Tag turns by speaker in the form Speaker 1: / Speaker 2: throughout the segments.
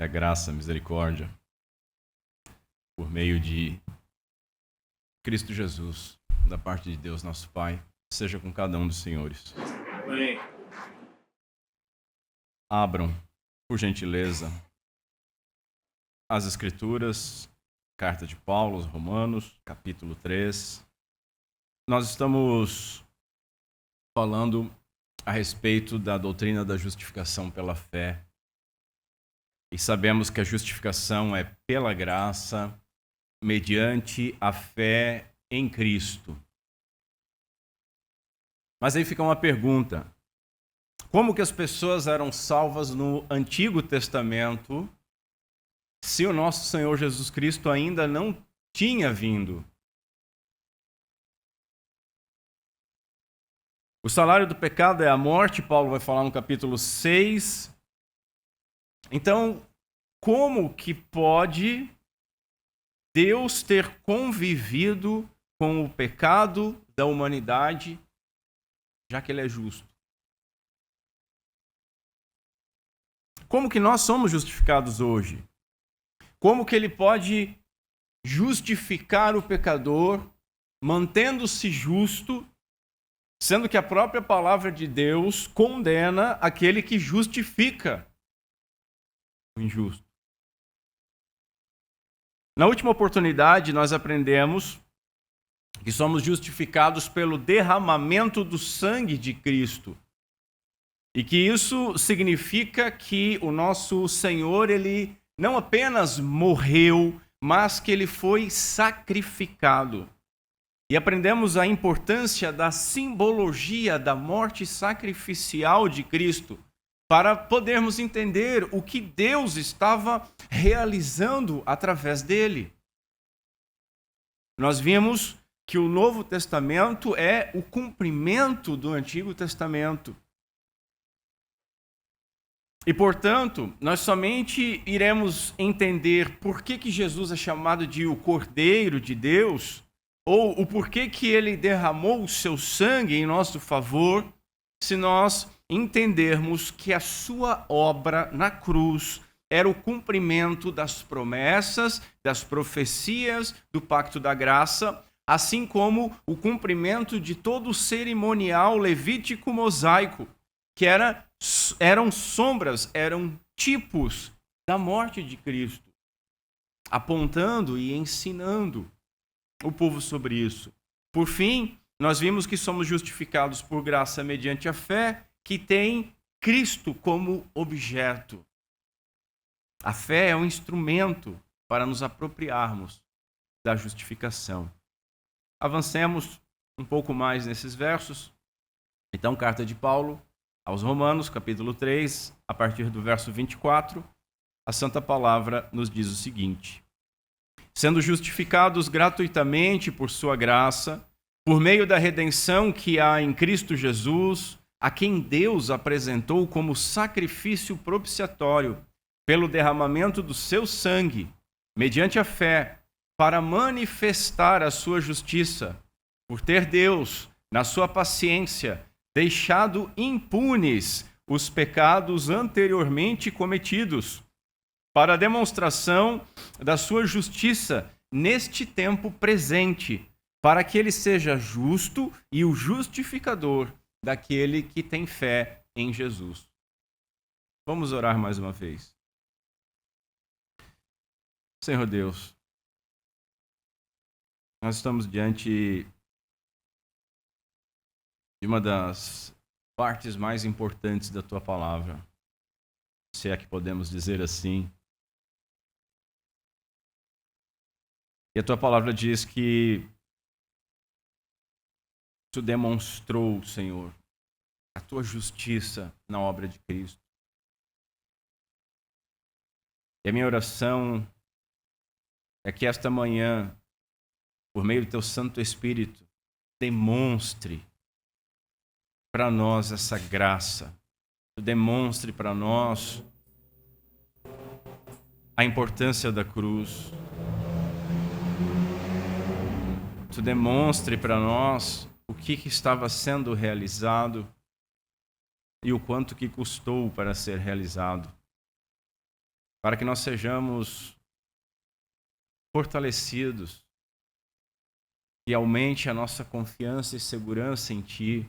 Speaker 1: Que a graça, a misericórdia, por meio de Cristo Jesus, da parte de Deus, nosso Pai, seja com cada um dos senhores.
Speaker 2: Amém.
Speaker 1: Abram, por gentileza, as Escrituras, carta de Paulo aos Romanos, capítulo 3. Nós estamos falando a respeito da doutrina da justificação pela fé. E sabemos que a justificação é pela graça, mediante a fé em Cristo. Mas aí fica uma pergunta. Como que as pessoas eram salvas no Antigo Testamento se o nosso Senhor Jesus Cristo ainda não tinha vindo? O salário do pecado é a morte, Paulo vai falar no capítulo 6. Então, como que pode Deus ter convivido com o pecado da humanidade, já que ele é justo? Como que nós somos justificados hoje? Como que ele pode justificar o pecador, mantendo-se justo, sendo que a própria palavra de Deus condena aquele que justifica o injusto? Na última oportunidade, nós aprendemos que somos justificados pelo derramamento do sangue de Cristo. E que isso significa que o nosso Senhor, ele não apenas morreu, mas que ele foi sacrificado. E aprendemos a importância da simbologia da morte sacrificial de Cristo, para podermos entender o que Deus estava realizando através dele. Nós vimos que o Novo Testamento é o cumprimento do Antigo Testamento. E, portanto, nós somente iremos entender por que Jesus é chamado de o Cordeiro de Deus, ou o porquê que ele derramou o seu sangue em nosso favor, se nós entendermos que a sua obra na cruz era o cumprimento das promessas, das profecias do Pacto da Graça, assim como o cumprimento de todo o cerimonial levítico-mosaico, que eram sombras, eram tipos da morte de Cristo, apontando e ensinando o povo sobre isso. Por fim, nós vimos que somos justificados por graça mediante a fé, que tem Cristo como objeto. A fé é um instrumento para nos apropriarmos da justificação. Avancemos um pouco mais nesses versos. Então, carta de Paulo aos Romanos, capítulo 3, a partir do verso 24, a Santa Palavra nos diz o seguinte: sendo justificados gratuitamente por sua graça, por meio da redenção que há em Cristo Jesus, a quem Deus apresentou como sacrifício propiciatório, pelo derramamento do seu sangue, mediante a fé, para manifestar a sua justiça, por ter Deus, na sua paciência, deixado impunes os pecados anteriormente cometidos, para a demonstração da sua justiça neste tempo presente, para que ele seja justo e o justificador daquele que tem fé em Jesus. Vamos orar mais uma vez. Senhor Deus, nós estamos diante de uma das partes mais importantes da tua palavra, se é que podemos dizer assim. E a tua palavra diz que tu demonstrou, Senhor, a tua justiça na obra de Cristo. E a minha oração é que esta manhã, por meio do teu Santo Espírito, demonstre para nós essa graça. Tu demonstre para nós a importância da cruz. Tu demonstre para nós o que estava sendo realizado e o quanto que custou para ser realizado. para que nós sejamos fortalecidos e aumente a nossa confiança e segurança em Ti,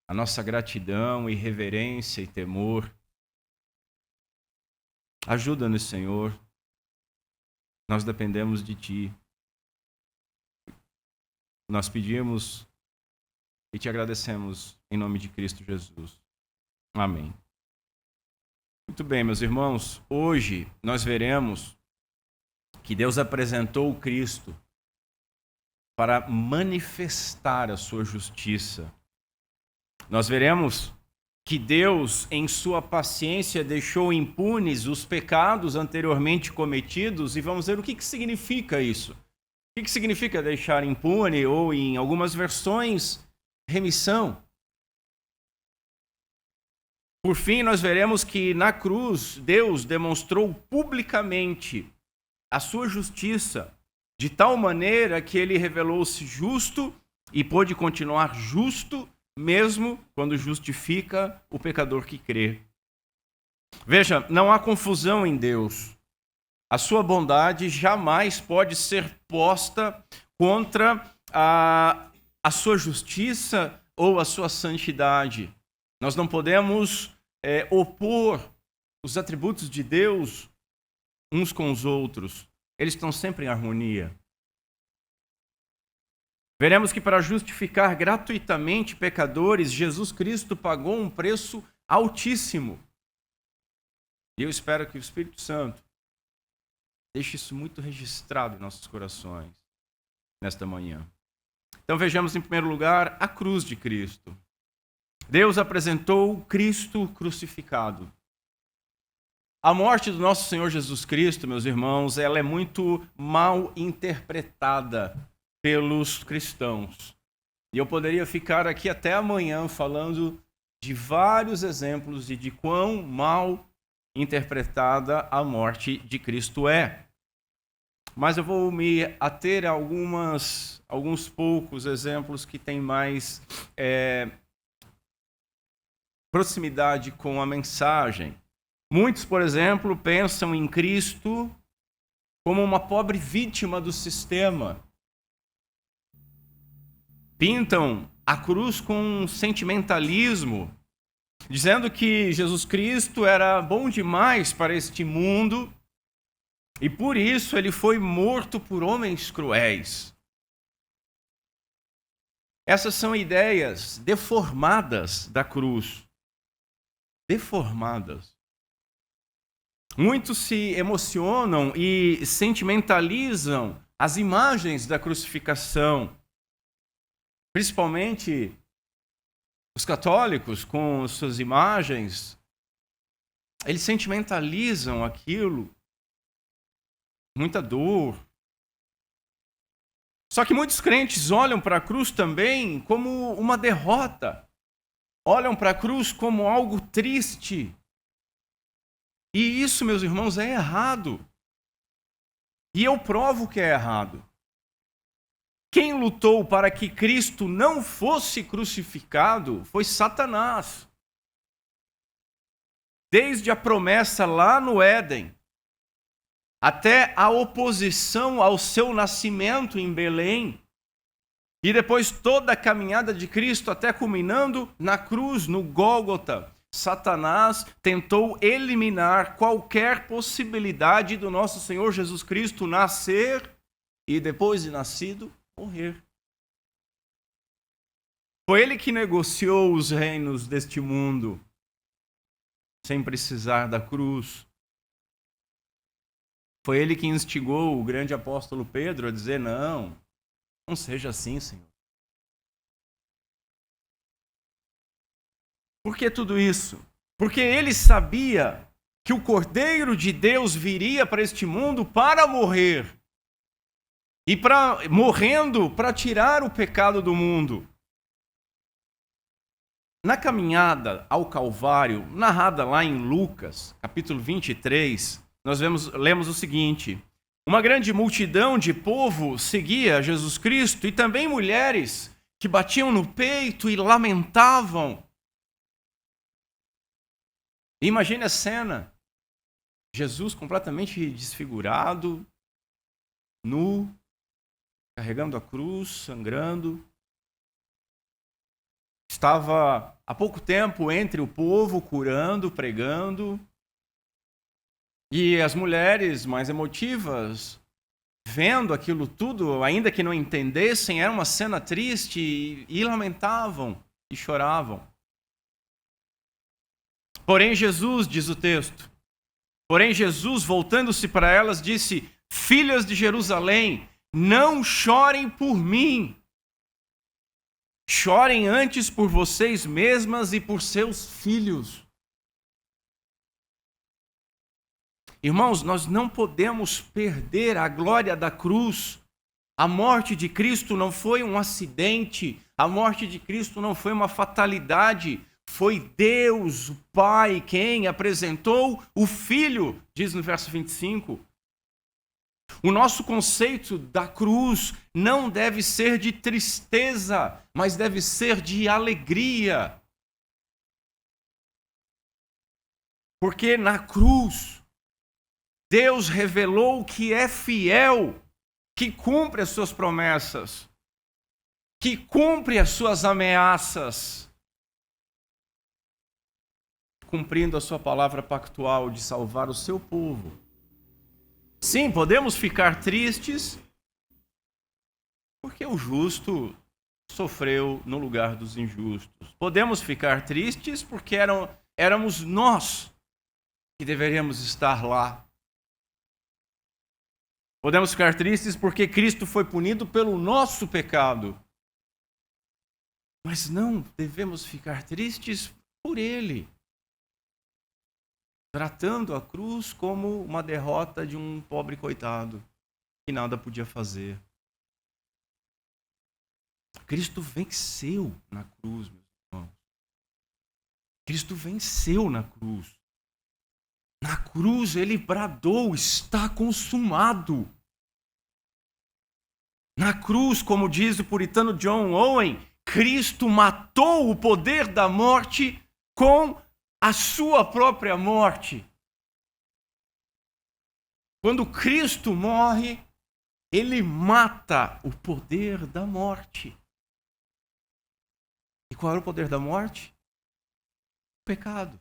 Speaker 1: a nossa gratidão e reverência e temor. Ajuda-nos, Senhor. Nós dependemos de Ti. Nós pedimos e Te agradecemos em nome de Cristo Jesus. Amém. Muito bem, meus irmãos. Hoje nós veremos que Deus apresentou o Cristo para manifestar a sua justiça. Nós veremos que Deus, em sua paciência, deixou impunes os pecados anteriormente cometidos, e vamos ver o que significa isso. O que significa deixar impune, ou em algumas versões, remissão. Por fim, nós veremos que na cruz, Deus demonstrou publicamente a sua justiça, de tal maneira que ele revelou-se justo e pôde continuar justo, mesmo quando justifica o pecador que crê. Veja, não há confusão em Deus. A sua bondade jamais pode ser posta contra a sua justiça ou a sua santidade. Nós não podemos opor os atributos de Deus uns com os outros. Eles estão sempre em harmonia. Veremos que para justificar gratuitamente pecadores, Jesus Cristo pagou um preço altíssimo. E eu espero que o Espírito Santo deixe isso muito registrado em nossos corações nesta manhã. Então vejamos em primeiro lugar a cruz de Cristo. Deus apresentou Cristo crucificado. A morte do nosso Senhor Jesus Cristo, meus irmãos, ela é muito mal interpretada pelos cristãos. E eu poderia ficar aqui até amanhã falando de vários exemplos de quão mal interpretada a morte de Cristo é. Mas eu vou me ater a alguns poucos exemplos que têm mais proximidade com a mensagem. Muitos, por exemplo, pensam em Cristo como uma pobre vítima do sistema. Pintam a cruz com um sentimentalismo, dizendo que Jesus Cristo era bom demais para este mundo e por isso ele foi morto por homens cruéis. Essas são ideias deformadas da cruz. Deformadas. Muitos se emocionam e sentimentalizam as imagens da crucificação. Principalmente os católicos com suas imagens. Eles sentimentalizam aquilo. Muita dor. Só que muitos crentes olham para a cruz também como uma derrota. Olham para a cruz como algo triste. E isso, meus irmãos, é errado. E eu provo que é errado. Quem lutou para que Cristo não fosse crucificado foi Satanás. Desde a promessa lá no Éden, até a oposição ao seu nascimento em Belém, e depois toda a caminhada de Cristo até culminando na cruz, no Gólgota, Satanás tentou eliminar qualquer possibilidade do nosso Senhor Jesus Cristo nascer e depois de nascido, morrer. Foi ele que negociou os reinos deste mundo sem precisar da cruz. Foi ele que instigou o grande apóstolo Pedro a dizer: não seja assim, Senhor. Por que tudo isso? Porque ele sabia que o Cordeiro de Deus viria para este mundo para morrer. E morrendo para tirar o pecado do mundo. Na caminhada ao Calvário, narrada lá em Lucas, capítulo 23, nós lemos o seguinte: uma grande multidão de povo seguia Jesus Cristo e também mulheres que batiam no peito e lamentavam. Imagine a cena. Jesus completamente desfigurado, nu, carregando a cruz, sangrando. Estava há pouco tempo entre o povo, curando, pregando. E as mulheres mais emotivas, vendo aquilo tudo, ainda que não entendessem, era uma cena triste e lamentavam e choravam. Porém, Jesus, diz o texto, porém Jesus, voltando-se para elas, disse: Filhas de Jerusalém, não chorem por mim. Chorem antes por vocês mesmas e por seus filhos. Irmãos, nós não podemos perder a glória da cruz. A morte de Cristo não foi um acidente. A morte de Cristo não foi uma fatalidade. Foi Deus, o Pai, quem apresentou o Filho, diz no verso 25. O nosso conceito da cruz não deve ser de tristeza, mas deve ser de alegria. Porque na cruz, Deus revelou que é fiel, que cumpre as suas promessas, que cumpre as suas ameaças, cumprindo a sua palavra pactual de salvar o seu povo. Sim, podemos ficar tristes porque o justo sofreu no lugar dos injustos. Podemos ficar tristes porque éramos nós que deveríamos estar lá. Podemos ficar tristes porque Cristo foi punido pelo nosso pecado. Mas não devemos ficar tristes por Ele, tratando a cruz como uma derrota de um pobre coitado que nada podia fazer. Cristo venceu na cruz, meus irmãos. Cristo venceu na cruz. Na cruz ele bradou: está consumado. Na cruz, como diz o puritano John Owen, Cristo matou o poder da morte com a sua própria morte. Quando Cristo morre, ele mata o poder da morte. E qual era o poder da morte? O pecado.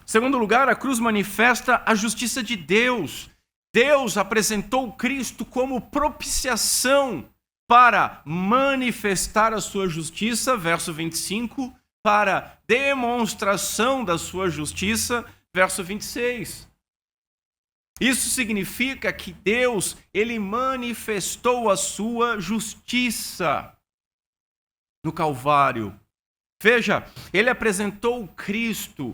Speaker 1: Em segundo lugar, a cruz manifesta a justiça de Deus. Deus apresentou Cristo como propiciação para manifestar a sua justiça, verso 25, para demonstração da sua justiça, verso 26. Isso significa que Deus, ele manifestou a sua justiça no Calvário. Veja, ele apresentou Cristo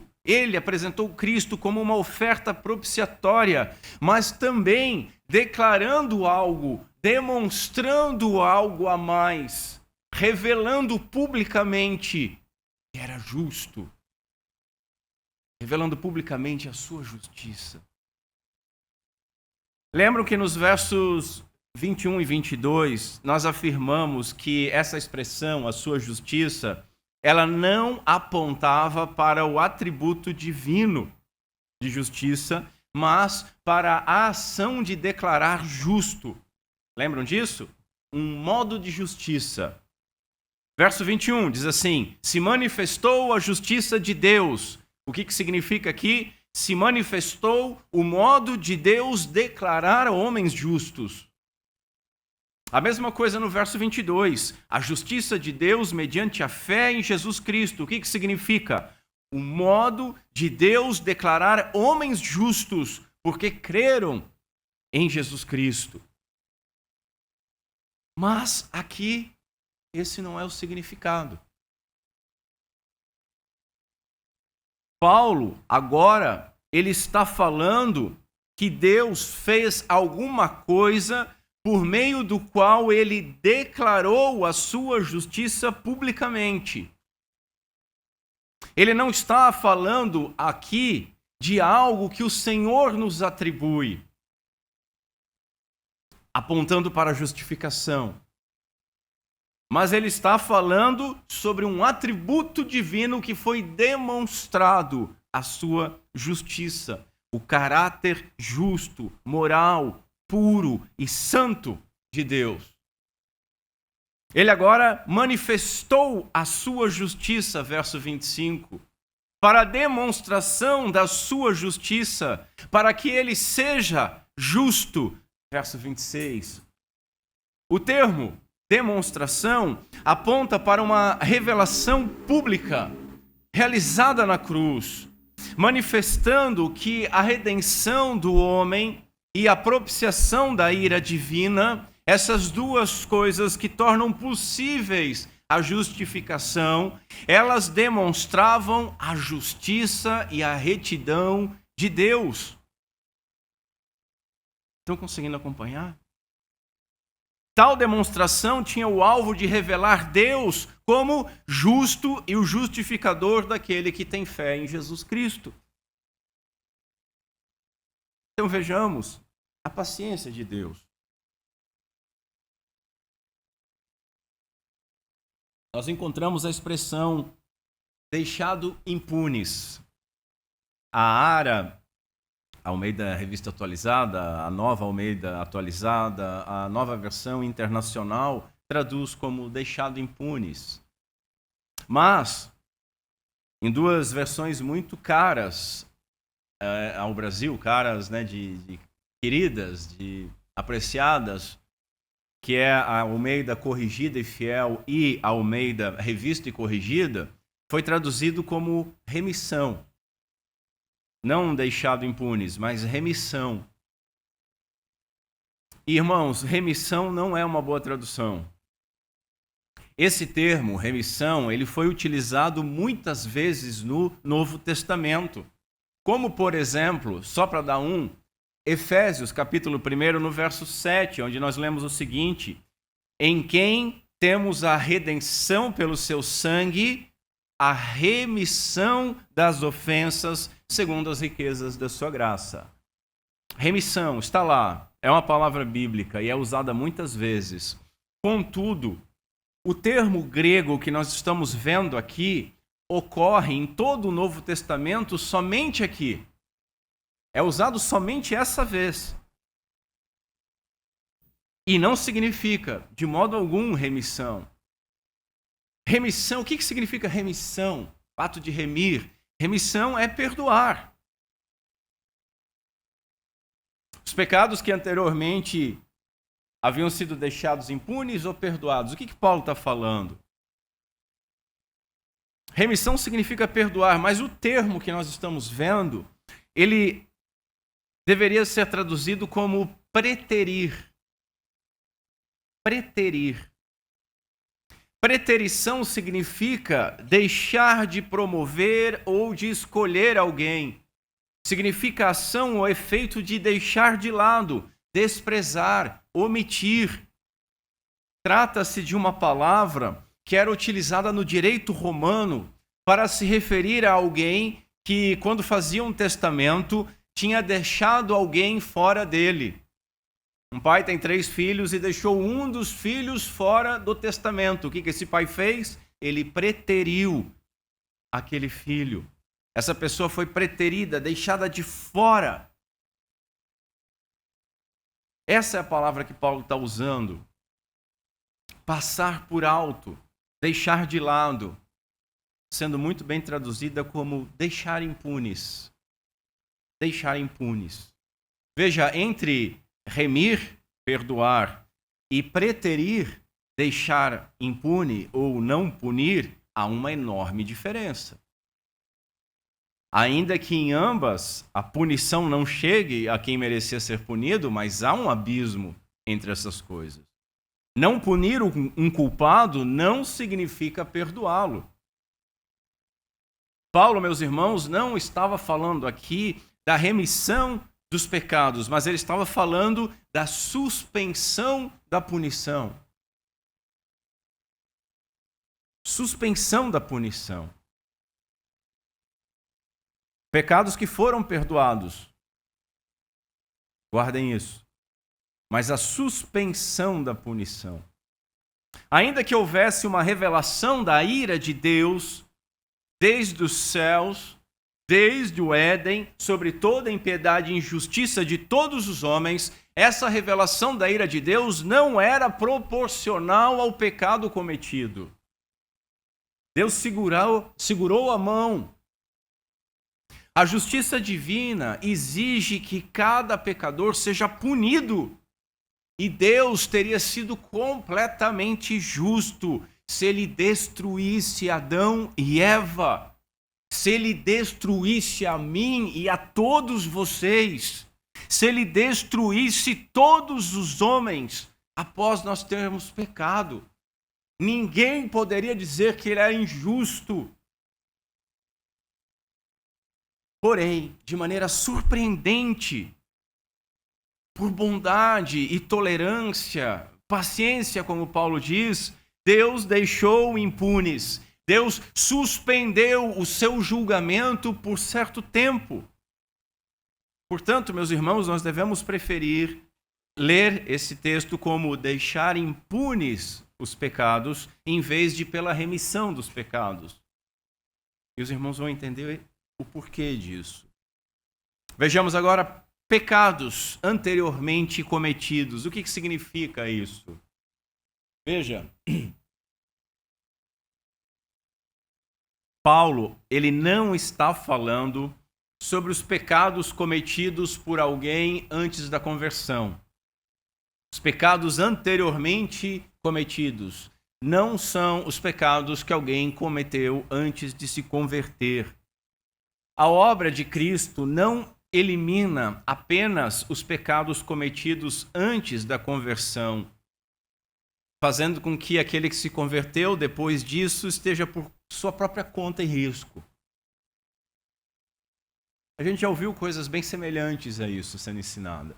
Speaker 1: como uma oferta propiciatória, mas também declarando algo, demonstrando algo a mais, revelando publicamente que era justo, revelando publicamente a sua justiça. Lembram que nos versos 21 e 22, nós afirmamos que essa expressão, a sua justiça, ela não apontava para o atributo divino de justiça, mas para a ação de declarar justo. Lembram disso? Um modo de justiça. Verso 21 diz assim: se manifestou a justiça de Deus. O que significa aqui? Se manifestou o modo de Deus declarar homens justos. A mesma coisa no verso 22. A justiça de Deus mediante a fé em Jesus Cristo. O que significa? O modo de Deus declarar homens justos, porque creram em Jesus Cristo. Mas aqui, esse não é o significado. Paulo, agora, ele está falando que Deus fez alguma coisa por meio do qual ele declarou a sua justiça publicamente. Ele não está falando aqui de algo que o Senhor nos atribui, apontando para a justificação. Mas ele está falando sobre um atributo divino que foi demonstrado a sua justiça, o caráter justo, moral, puro e santo de Deus. Ele agora manifestou a sua justiça, verso 25, para a demonstração da sua justiça, para que ele seja justo, verso 26. O termo demonstração aponta para uma revelação pública realizada na cruz, manifestando que a redenção do homem e a propiciação da ira divina, essas duas coisas que tornam possíveis a justificação, elas demonstravam a justiça e a retidão de Deus. Estão conseguindo acompanhar? Tal demonstração tinha o alvo de revelar Deus como justo e o justificador daquele que tem fé em Jesus Cristo. Então vejamos a paciência de Deus. Nós encontramos a expressão deixado impunes. A ARA, a Almeida Revista Atualizada, a Nova Almeida Atualizada, a Nova Versão Internacional, traduz como deixado impunes. Mas, em duas versões muito caras ao Brasil, caras, né, de queridas, de apreciadas, que é a Almeida Corrigida e Fiel e a Almeida Revista e Corrigida, foi traduzido como remissão. Não deixado impunes, mas remissão. Irmãos, remissão não é uma boa tradução. Esse termo, remissão, ele foi utilizado muitas vezes no Novo Testamento. Como, por exemplo, só para dar Efésios, capítulo 1, no verso 7, onde nós lemos o seguinte: em quem temos a redenção pelo seu sangue, a remissão das ofensas, segundo as riquezas da sua graça. Remissão, está lá, é uma palavra bíblica e é usada muitas vezes. Contudo, o termo grego que nós estamos vendo aqui ocorre em todo o Novo Testamento somente aqui. É usado somente essa vez. E não significa, de modo algum, remissão. Remissão, o que significa remissão? O ato de remir. Remissão é perdoar. Os pecados que anteriormente haviam sido deixados impunes ou perdoados. O que Paulo está falando? Remissão significa perdoar, mas o termo que nós estamos vendo, ele deveria ser traduzido como preterir. Preterir. Preterição significa deixar de promover ou de escolher alguém. Significa ação ou efeito de deixar de lado, desprezar, omitir. Trata-se de uma palavra que era utilizada no direito romano para se referir a alguém que, quando fazia um testamento, tinha deixado alguém fora dele. Um pai tem 3 filhos e deixou um dos filhos fora do testamento. O que esse pai fez? Ele preteriu aquele filho. Essa pessoa foi preterida, deixada de fora. Essa é a palavra que Paulo está usando. Passar por alto, deixar de lado, sendo muito bem traduzida como deixar impunes. Deixar impunes. Veja, entre remir, perdoar, e preterir, deixar impune ou não punir, há uma enorme diferença. Ainda que em ambas a punição não chegue a quem merecia ser punido, mas há um abismo entre essas coisas. Não punir um culpado não significa perdoá-lo. Paulo, meus irmãos, não estava falando aqui da remissão dos pecados, mas ele estava falando da suspensão da punição. Suspensão da punição. Pecados que foram perdoados. Guardem isso. Mas a suspensão da punição. Ainda que houvesse uma revelação da ira de Deus desde os céus, desde o Éden, sobre toda a impiedade e injustiça de todos os homens, essa revelação da ira de Deus não era proporcional ao pecado cometido. Deus segurou a mão. A justiça divina exige que cada pecador seja punido. E Deus teria sido completamente justo se ele destruísse Adão e Eva. Se ele destruísse a mim e a todos vocês. Se ele destruísse todos os homens após nós termos pecado. Ninguém poderia dizer que ele era injusto. Porém, de maneira surpreendente, por bondade e tolerância, paciência, como Paulo diz, Deus deixou impunes. Deus suspendeu o seu julgamento por certo tempo. Portanto, meus irmãos, nós devemos preferir ler esse texto como deixar impunes os pecados, em vez de pela remissão dos pecados. E os irmãos vão entender o porquê disso. Vejamos agora pecados anteriormente cometidos. O que significa isso? Veja, Paulo, ele não está falando sobre os pecados cometidos por alguém antes da conversão. Os pecados anteriormente cometidos não são os pecados que alguém cometeu antes de se converter. A obra de Cristo não elimina apenas os pecados cometidos antes da conversão, fazendo com que aquele que se converteu depois disso esteja por sua própria conta e risco. A gente já ouviu coisas bem semelhantes a isso sendo ensinada.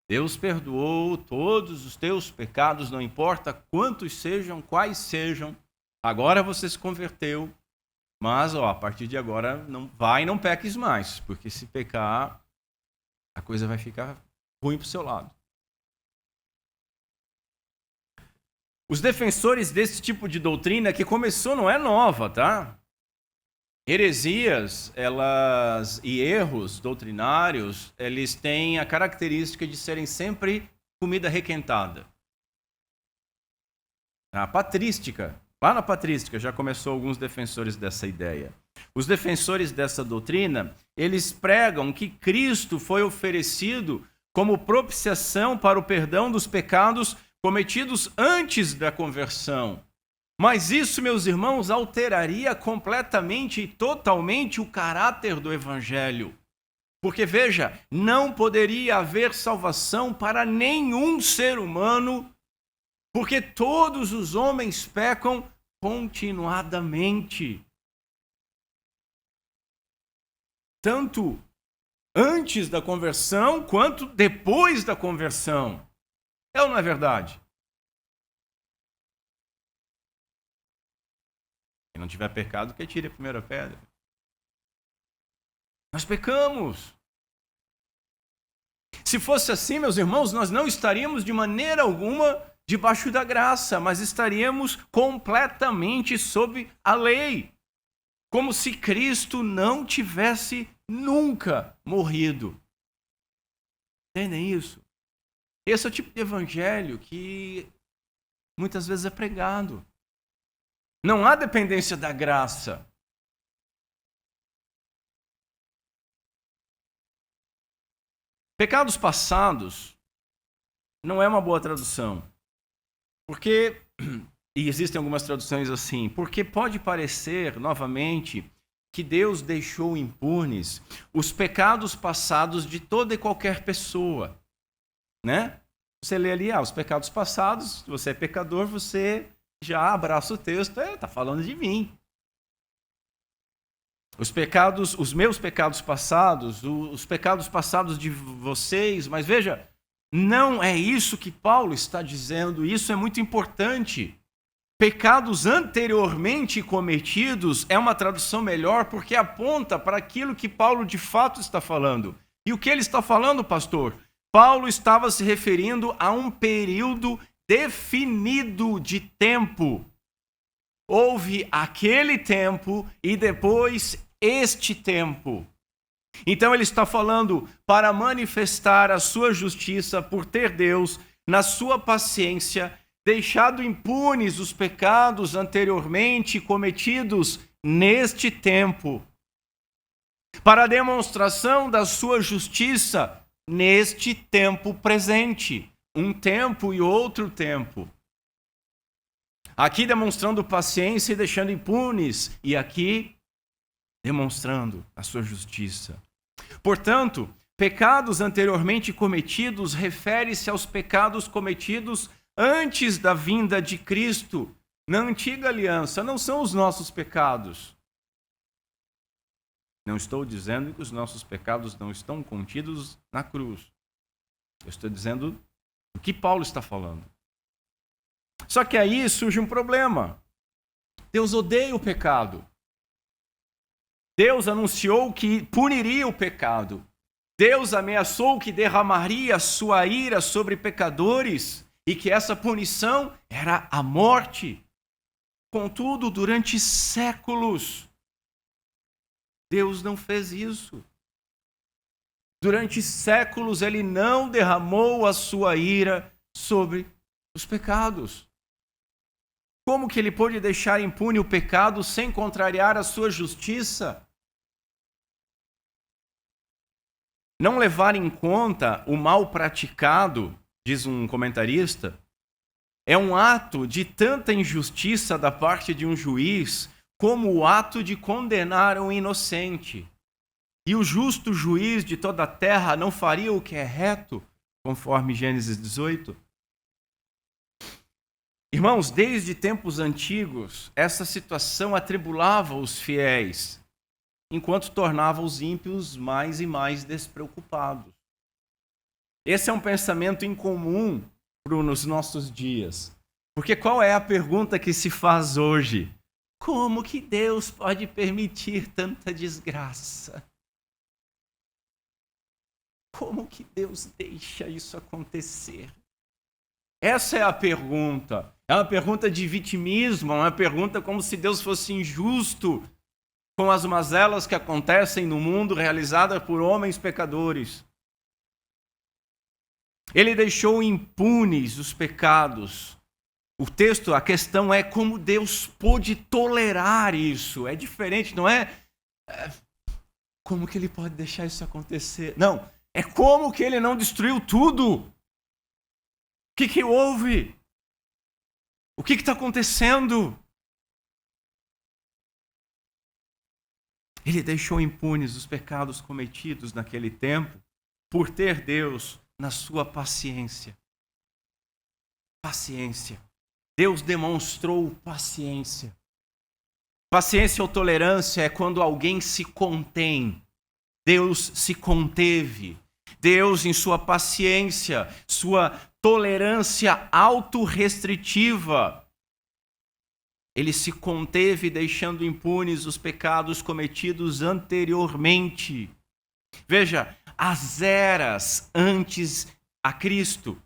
Speaker 1: Deus perdoou todos os teus pecados, não importa quantos sejam, quais sejam. Agora você se converteu, mas a partir de agora não peques mais, porque se pecar, a coisa vai ficar ruim para o seu lado. Os defensores desse tipo de doutrina, que começou, não é nova, tá? Heresias, e erros doutrinários, eles têm a característica de serem sempre comida requentada. A patrística, lá na patrística já começou alguns defensores dessa ideia. Os defensores dessa doutrina, eles pregam que Cristo foi oferecido como propiciação para o perdão dos pecados cometidos antes da conversão. Mas isso, meus irmãos, alteraria completamente e totalmente o caráter do Evangelho. Porque, veja, não poderia haver salvação para nenhum ser humano, porque todos os homens pecam continuadamente. Tanto antes da conversão, quanto depois da conversão. É ou não é verdade? Quem não tiver pecado, que atire a primeira pedra. Nós pecamos. Se fosse assim, meus irmãos, nós não estaríamos de maneira alguma debaixo da graça, mas estaríamos completamente sob a lei. Como se Cristo não tivesse nunca morrido. Entendem isso? Esse é o tipo de evangelho que muitas vezes é pregado. Não há dependência da graça. Pecados passados não é uma boa tradução. Porque, e existem algumas traduções assim, porque pode parecer, novamente, que Deus deixou impunes os pecados passados de toda e qualquer pessoa. Né? Você lê ali, os pecados passados, se você é pecador, você já abraça o texto, está falando de mim. Os meus pecados passados, os pecados passados de vocês, mas veja, não é isso que Paulo está dizendo, isso é muito importante. Pecados anteriormente cometidos é uma tradução melhor porque aponta para aquilo que Paulo de fato está falando. E o que ele está falando, pastor? Paulo estava se referindo a um período definido de tempo. Houve aquele tempo e depois este tempo. Então ele está falando para manifestar a sua justiça por ter Deus, na sua paciência, deixado impunes os pecados anteriormente cometidos neste tempo, para a demonstração da sua justiça neste tempo presente, um tempo e outro tempo. Aqui demonstrando paciência e deixando impunes, e aqui demonstrando a sua justiça. Portanto, pecados anteriormente cometidos refere-se aos pecados cometidos antes da vinda de Cristo, na antiga aliança. Não são os nossos pecados. Não estou dizendo que os nossos pecados não estão contidos na cruz. Eu estou dizendo o que Paulo está falando. Só que aí surge um problema. Deus odeia o pecado. Deus anunciou que puniria o pecado. Deus ameaçou que derramaria sua ira sobre pecadores e que essa punição era a morte. Contudo, durante séculos, Deus não fez isso. Durante séculos, ele não derramou a sua ira sobre os pecados. Como que ele pôde deixar impune o pecado sem contrariar a sua justiça? Não levar em conta o mal praticado, diz um comentarista, é um ato de tanta injustiça da parte de um juiz como o ato de condenar um inocente. E o justo juiz de toda a terra não faria o que é reto, conforme Gênesis 18? Irmãos, desde tempos antigos, essa situação atribulava os fiéis, enquanto tornava os ímpios mais e mais despreocupados. Esse é um pensamento incomum nos nossos dias. Porque qual é a pergunta que se faz hoje? Como que Deus pode permitir tanta desgraça? Como que Deus deixa isso acontecer? Essa é a pergunta. É uma pergunta de vitimismo, é uma pergunta como se Deus fosse injusto com as mazelas que acontecem no mundo realizadas por homens pecadores. Ele deixou impunes os pecados. O texto, a questão é como Deus pôde tolerar isso. É diferente, não é? Como que ele pode deixar isso acontecer? Não, é como que ele não destruiu tudo. O que houve? O que está acontecendo? Ele deixou impunes os pecados cometidos naquele tempo por ter Deus na sua paciência. Paciência. Deus demonstrou paciência. Paciência ou tolerância é quando alguém se contém. Deus se conteve. Deus, em sua paciência, sua tolerância autorrestritiva, ele se conteve deixando impunes os pecados cometidos anteriormente. Veja, as eras antes a Cristo,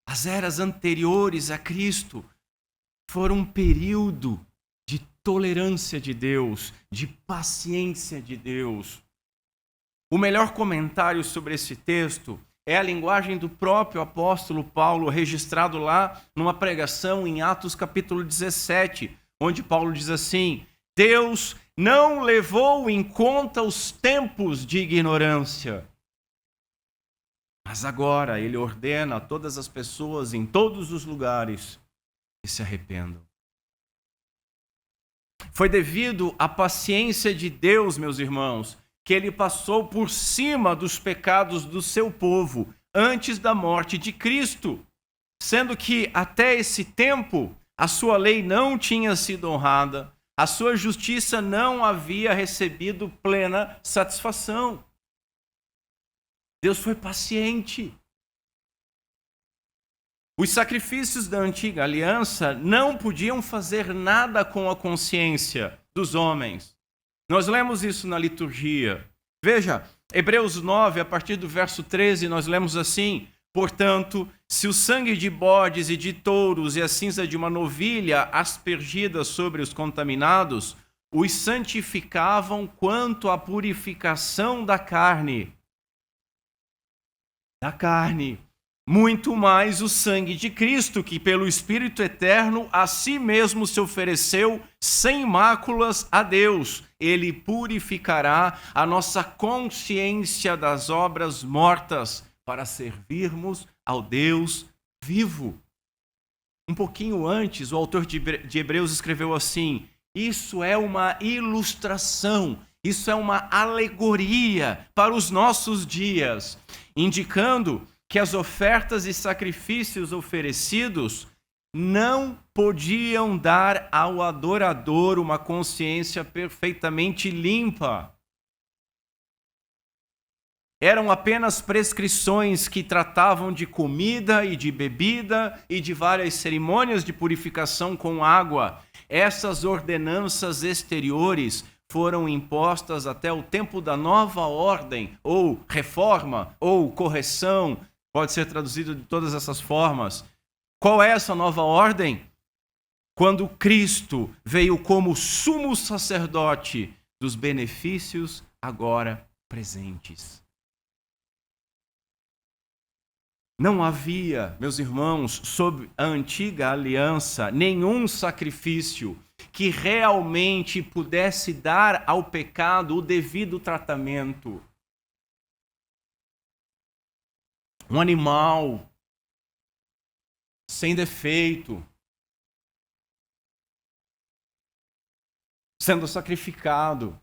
Speaker 1: as eras anteriores a Cristo, foram um período de tolerância de Deus, de paciência de Deus. O melhor comentário sobre esse texto é a linguagem do próprio apóstolo Paulo, registrado lá numa pregação em Atos capítulo 17, onde Paulo diz assim: Deus não levou em conta os tempos de ignorância, mas agora ele ordena a todas as pessoas em todos os lugares que se arrependam. Foi devido à paciência de Deus, meus irmãos, que ele passou por cima dos pecados do seu povo antes da morte de Cristo, sendo que até esse tempo a sua lei não tinha sido honrada, a sua justiça não havia recebido plena satisfação. Deus foi paciente. Os sacrifícios da antiga aliança não podiam fazer nada com a consciência dos homens. Nós lemos isso na liturgia. Veja, Hebreus 9, a partir do verso 13, nós lemos assim: portanto, se o sangue de bodes e de touros e a cinza de uma novilha aspergida sobre os contaminados os santificavam quanto à purificação da carne. Muito mais o sangue de Cristo, que pelo Espírito Eterno a si mesmo se ofereceu sem máculas a Deus. Ele purificará a nossa consciência das obras mortas para servirmos ao Deus vivo. Um pouquinho antes, o autor de Hebreus escreveu assim: isso é uma ilustração, isso é uma alegoria para os nossos dias, indicando que as ofertas e sacrifícios oferecidos não podiam dar ao adorador uma consciência perfeitamente limpa. Eram apenas prescrições que tratavam de comida e de bebida e de várias cerimônias de purificação com água. Essas ordenanças exteriores foram impostas até o tempo da nova ordem, ou reforma, ou correção, pode ser traduzido de todas essas formas. Qual é essa nova ordem? Quando Cristo veio como sumo sacerdote dos benefícios agora presentes. Não havia, meus irmãos, sob a antiga aliança, nenhum sacrifício que realmente pudesse dar ao pecado o devido tratamento. Um animal sem defeito, sendo sacrificado,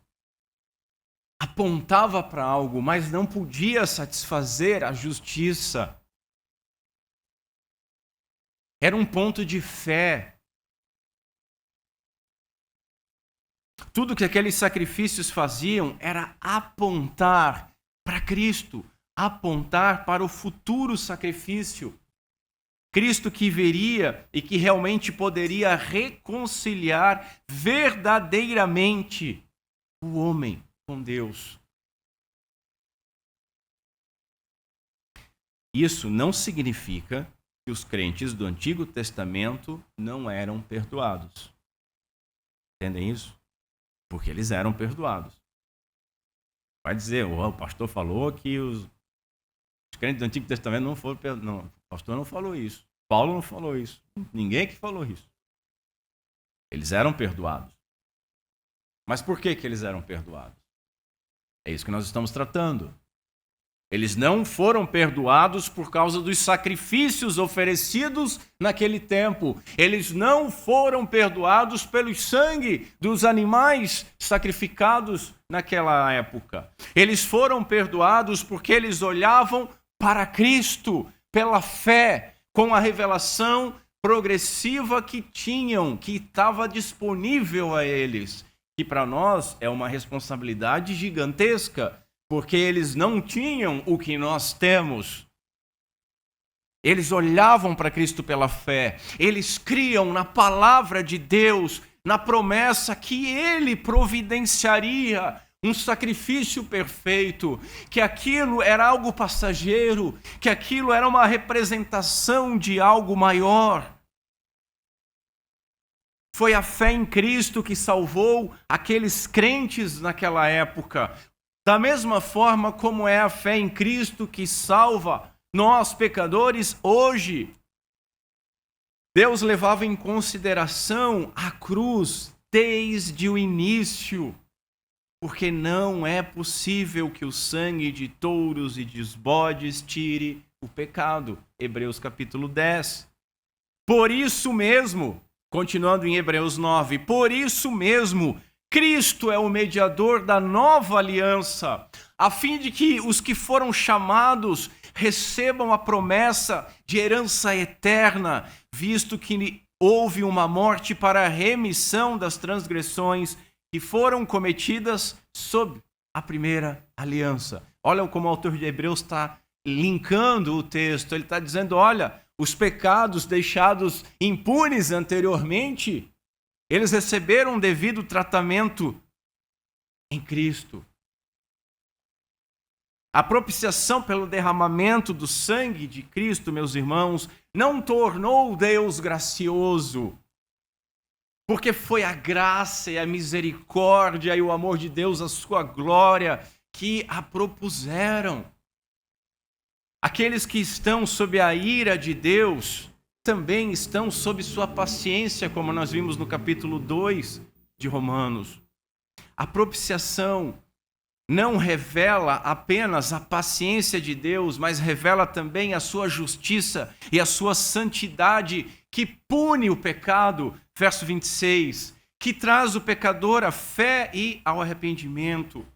Speaker 1: apontava para algo, mas não podia satisfazer a justiça. Era um ponto de fé. Tudo que aqueles sacrifícios faziam era apontar para Cristo, apontar para o futuro sacrifício. Cristo que viria e que realmente poderia reconciliar verdadeiramente o homem com Deus. Isso não significa que os crentes do Antigo Testamento não eram perdoados. Entendem isso? Porque eles eram perdoados. Vai dizer, o pastor falou que os crentes do Antigo Testamento não foram perdoados. Não, o pastor não falou isso. Paulo não falou isso. Ninguém que falou isso. Eles eram perdoados. Mas por que eles eram perdoados? É isso que nós estamos tratando. Eles não foram perdoados por causa dos sacrifícios oferecidos naquele tempo. Eles não foram perdoados pelo sangue dos animais sacrificados naquela época. Eles foram perdoados porque eles olhavam para Cristo pela fé, com a revelação progressiva que tinham, que estava disponível a eles. Que para nós é uma responsabilidade gigantesca, porque eles não tinham o que nós temos. Eles olhavam para Cristo pela fé, eles criam na palavra de Deus, na promessa que Ele providenciaria um sacrifício perfeito, que aquilo era algo passageiro, que aquilo era uma representação de algo maior. Foi a fé em Cristo que salvou aqueles crentes naquela época. Da mesma forma como é a fé em Cristo que salva nós, pecadores, hoje. Deus levava em consideração a cruz desde o início, porque não é possível que o sangue de touros e de bodes tire o pecado. Hebreus capítulo 10. Por isso mesmo, continuando em Hebreus 9, por isso mesmo, Cristo é o mediador da nova aliança, a fim de que os que foram chamados recebam a promessa de herança eterna, visto que houve uma morte para a remissão das transgressões que foram cometidas sob a primeira aliança. Olha como o autor de Hebreus está linkando o texto. Ele está dizendo, olha, os pecados deixados impunes anteriormente, eles receberam um devido tratamento em Cristo. A propiciação pelo derramamento do sangue de Cristo, meus irmãos, não tornou Deus gracioso. porque foi a graça e a misericórdia e o amor de Deus, a sua glória, que a propuseram. Aqueles que estão sob a ira de Deus também estão sob sua paciência, como nós vimos no capítulo 2 de Romanos. A propiciação não revela apenas a paciência de Deus, mas revela também a sua justiça e a sua santidade, que pune o pecado, verso 26, que traz o pecador à fé e ao arrependimento.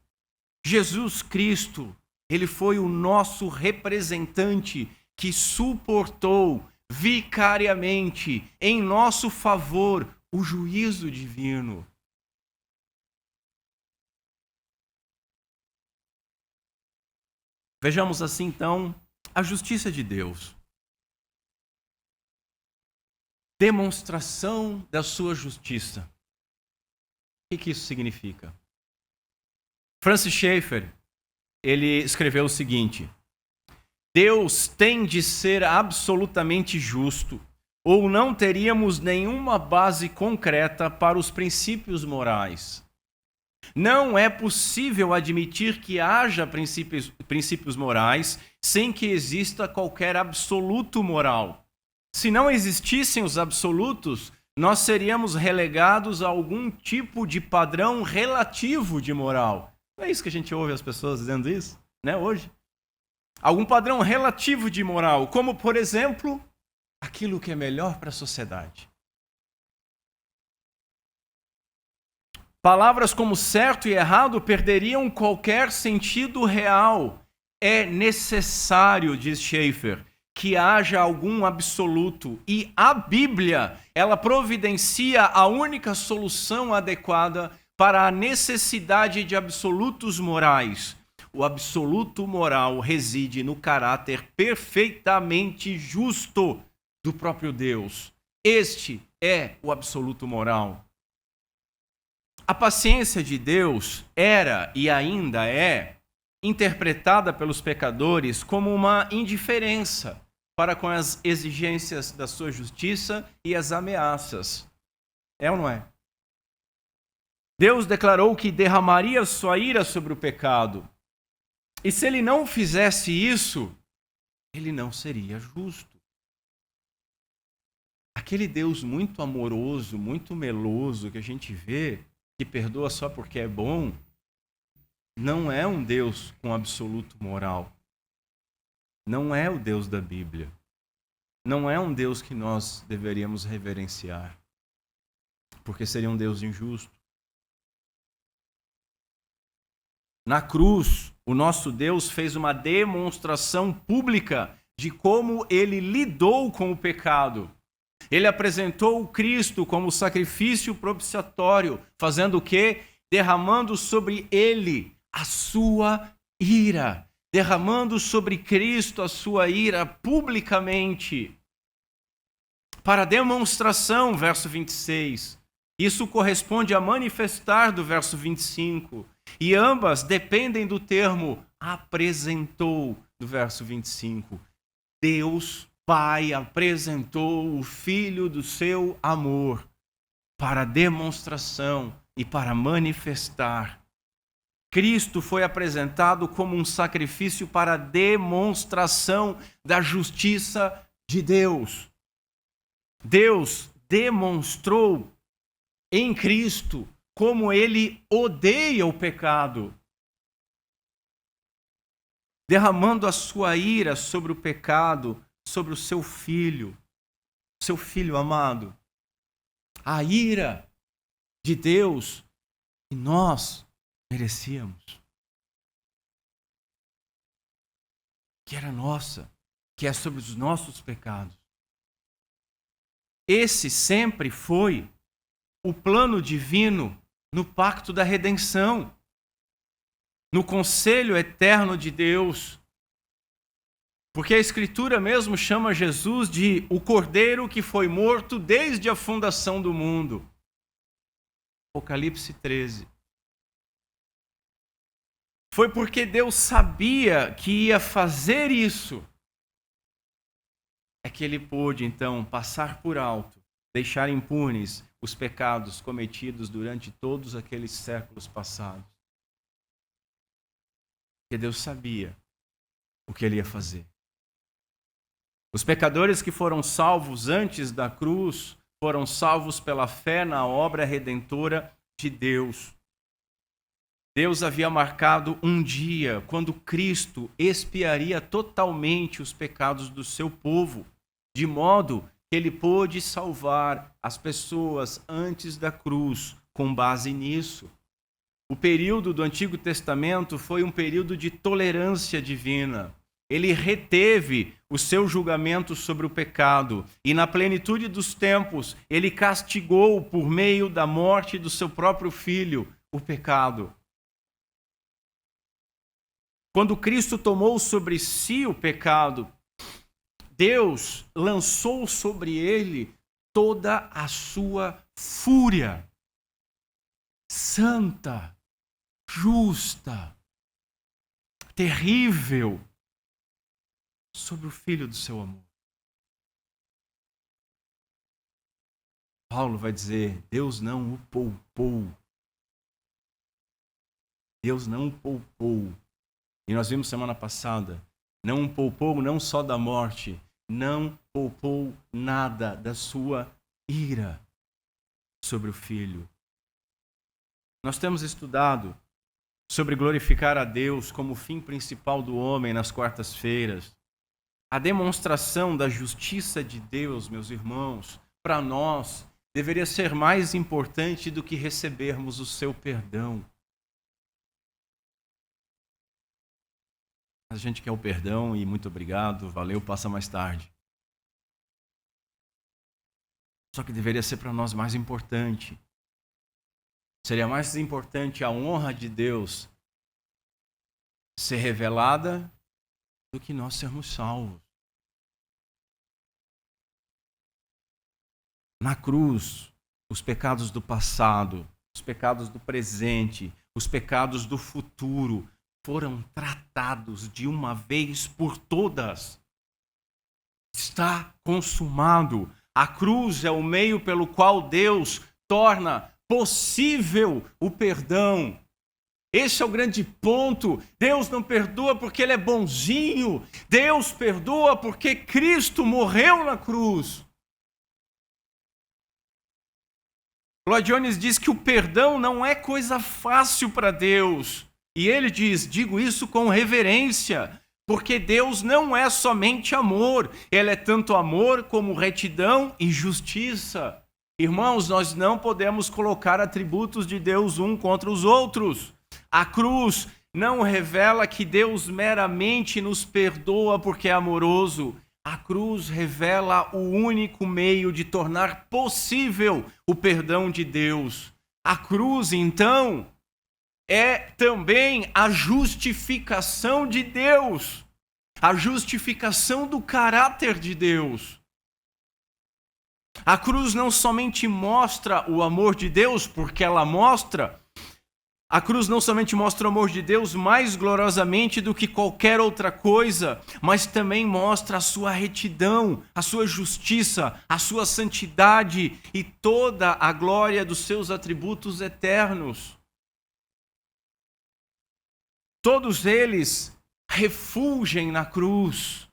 Speaker 1: Jesus Cristo, ele foi o nosso representante que suportou vicariamente, em nosso favor, o juízo divino. Vejamos assim, então, a justiça de Deus. Demonstração da sua justiça. O que isso significa? Francis Schaeffer, ele escreveu o seguinte: Deus tem de ser absolutamente justo, ou não teríamos nenhuma base concreta para os princípios morais. Não é possível admitir que haja princípios morais sem que exista qualquer absoluto moral. Se não existissem os absolutos, nós seríamos relegados a algum tipo de padrão relativo de moral. Não é isso que a gente ouve as pessoas dizendo isso, né, hoje? Algum padrão relativo de moral, como, por exemplo, aquilo que é melhor para a sociedade. Palavras como certo e errado perderiam qualquer sentido real. É necessário, diz Schaeffer, que haja algum absoluto. E a Bíblia, ela providencia a única solução adequada para a necessidade de absolutos morais. O absoluto moral reside no caráter perfeitamente justo do próprio Deus. Este é o absoluto moral. A paciência de Deus era e ainda é interpretada pelos pecadores como uma indiferença para com as exigências da sua justiça e as ameaças. É ou não é? Deus declarou que derramaria sua ira sobre o pecado. E se ele não fizesse isso, ele não seria justo. Aquele Deus muito amoroso, muito meloso que a gente vê, que perdoa só porque é bom, não é um Deus com absoluto moral. Não é o Deus da Bíblia. Não é um Deus que nós deveríamos reverenciar, porque seria um Deus injusto. Na cruz, o nosso Deus fez uma demonstração pública de como ele lidou com o pecado. Ele apresentou o Cristo como sacrifício propiciatório, fazendo o quê? Derramando sobre ele a sua ira. Derramando sobre Cristo a sua ira publicamente. Para demonstração, verso 26. Isso corresponde a manifestar do verso 25. E ambas dependem do termo apresentou, do verso 25. Deus Pai apresentou o Filho do seu amor para demonstração e para manifestar. Cristo foi apresentado como um sacrifício para demonstração da justiça de Deus. Deus demonstrou em Cristo como ele odeia o pecado, derramando a sua ira sobre o pecado, sobre o seu filho amado. A ira de Deus que nós merecíamos, que era nossa, que é sobre os nossos pecados. Esse sempre foi o plano divino no pacto da redenção, no conselho eterno de Deus. Porque a Escritura mesmo chama Jesus de o Cordeiro que foi morto desde a fundação do mundo. Apocalipse 13. Foi porque Deus sabia que ia fazer isso, é que ele pôde, então, passar por alto deixar impunes os pecados cometidos durante todos aqueles séculos passados. Porque Deus sabia o que ele ia fazer. Os pecadores que foram salvos antes da cruz foram salvos pela fé na obra redentora de Deus. Deus havia marcado um dia quando Cristo expiaria totalmente os pecados do seu povo, de modo que ele pôde salvar as pessoas antes da cruz, com base nisso. O período do Antigo Testamento foi um período de tolerância divina. Ele reteve o seu julgamento sobre o pecado e, na plenitude dos tempos, ele castigou, por meio da morte do seu próprio filho, o pecado. Quando Cristo tomou sobre si o pecado, Deus lançou sobre ele toda a sua fúria santa, justa, terrível, sobre o filho do seu amor. Paulo vai dizer, Deus não o poupou. Deus não o poupou. E nós vimos semana passada, não o poupou não só da morte, não poupou nada da sua ira sobre o filho. Nós temos estudado sobre glorificar a Deus como fim principal do homem nas quartas-feiras. A demonstração da justiça de Deus, meus irmãos, para nós, deveria ser mais importante do que recebermos o seu perdão. A gente quer o perdão e muito obrigado, valeu, passa mais tarde. Só que deveria ser para nós mais importante. Seria mais importante a honra de Deus ser revelada do que nós sermos salvos. Na cruz, os pecados do passado, os pecados do presente, os pecados do futuro foram tratados de uma vez por todas. Está consumado. A cruz é o meio pelo qual Deus torna possível o perdão. Esse é o grande ponto. Deus não perdoa porque ele é bonzinho. Deus perdoa porque Cristo morreu na cruz. Lloyd Jones diz que o perdão não é coisa fácil para Deus. E ele diz, digo isso com reverência, porque Deus não é somente amor. Ele é tanto amor como retidão e justiça. Irmãos, nós não podemos colocar atributos de Deus um contra os outros. A cruz não revela que Deus meramente nos perdoa porque é amoroso. A cruz revela o único meio de tornar possível o perdão de Deus. A cruz, então, é também a justificação de Deus, a justificação do caráter de Deus. A cruz não somente mostra o amor de Deus, porque ela mostra. A cruz não somente mostra o amor de Deus mais gloriosamente do que qualquer outra coisa, mas também mostra a sua retidão, a sua justiça, a sua santidade e toda a glória dos seus atributos eternos. Todos eles refulgem na cruz.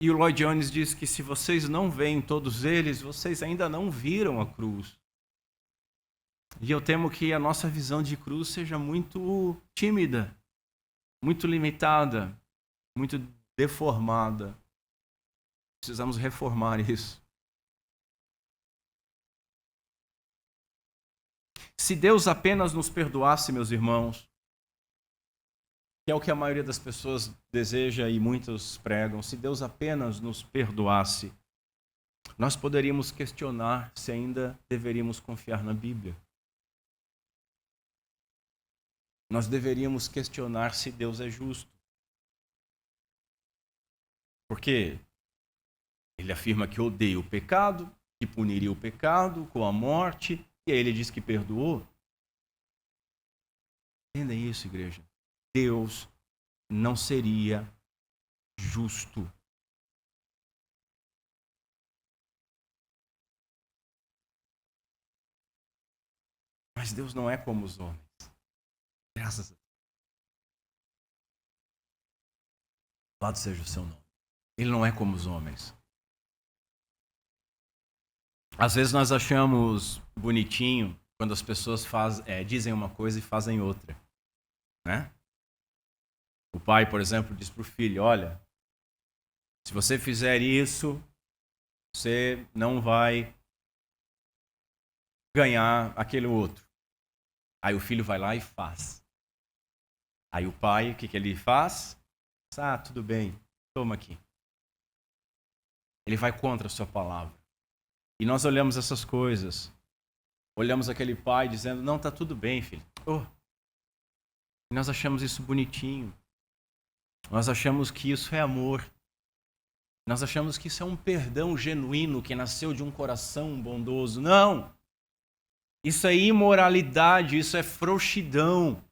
Speaker 1: E o Lloyd Jones diz que se vocês não veem todos eles, vocês ainda não viram a cruz. E eu temo que a nossa visão de cruz seja muito tímida, muito limitada, muito deformada. Precisamos reformar isso. Se Deus apenas nos perdoasse, meus irmãos, que é o que a maioria das pessoas deseja e muitos pregam, se Deus apenas nos perdoasse, nós poderíamos questionar se ainda deveríamos confiar na Bíblia. Nós deveríamos questionar se Deus é justo. Porque ele afirma que odeia o pecado, que puniria o pecado com a morte, e aí ele diz que perdoou. Entendem isso, igreja? Deus não seria justo. Mas Deus não é como os homens. Graças a Deus. Louvado seja o seu nome. Ele não é como os homens. Às vezes nós achamos bonitinho quando as pessoas dizem uma coisa e fazem outra, né? O pai, por exemplo, diz para o filho: olha, se você fizer isso, você não vai ganhar aquele outro. Aí o filho vai lá e faz. Aí o pai, o que ele faz? Ah, tudo bem, toma aqui. Ele vai contra a sua palavra. E nós olhamos essas coisas. Olhamos aquele pai dizendo: não, tá tudo bem, filho. E nós achamos isso bonitinho. Nós achamos que isso é amor. Nós achamos que isso é um perdão genuíno que nasceu de um coração bondoso. Não! Isso é imoralidade, isso é frouxidão.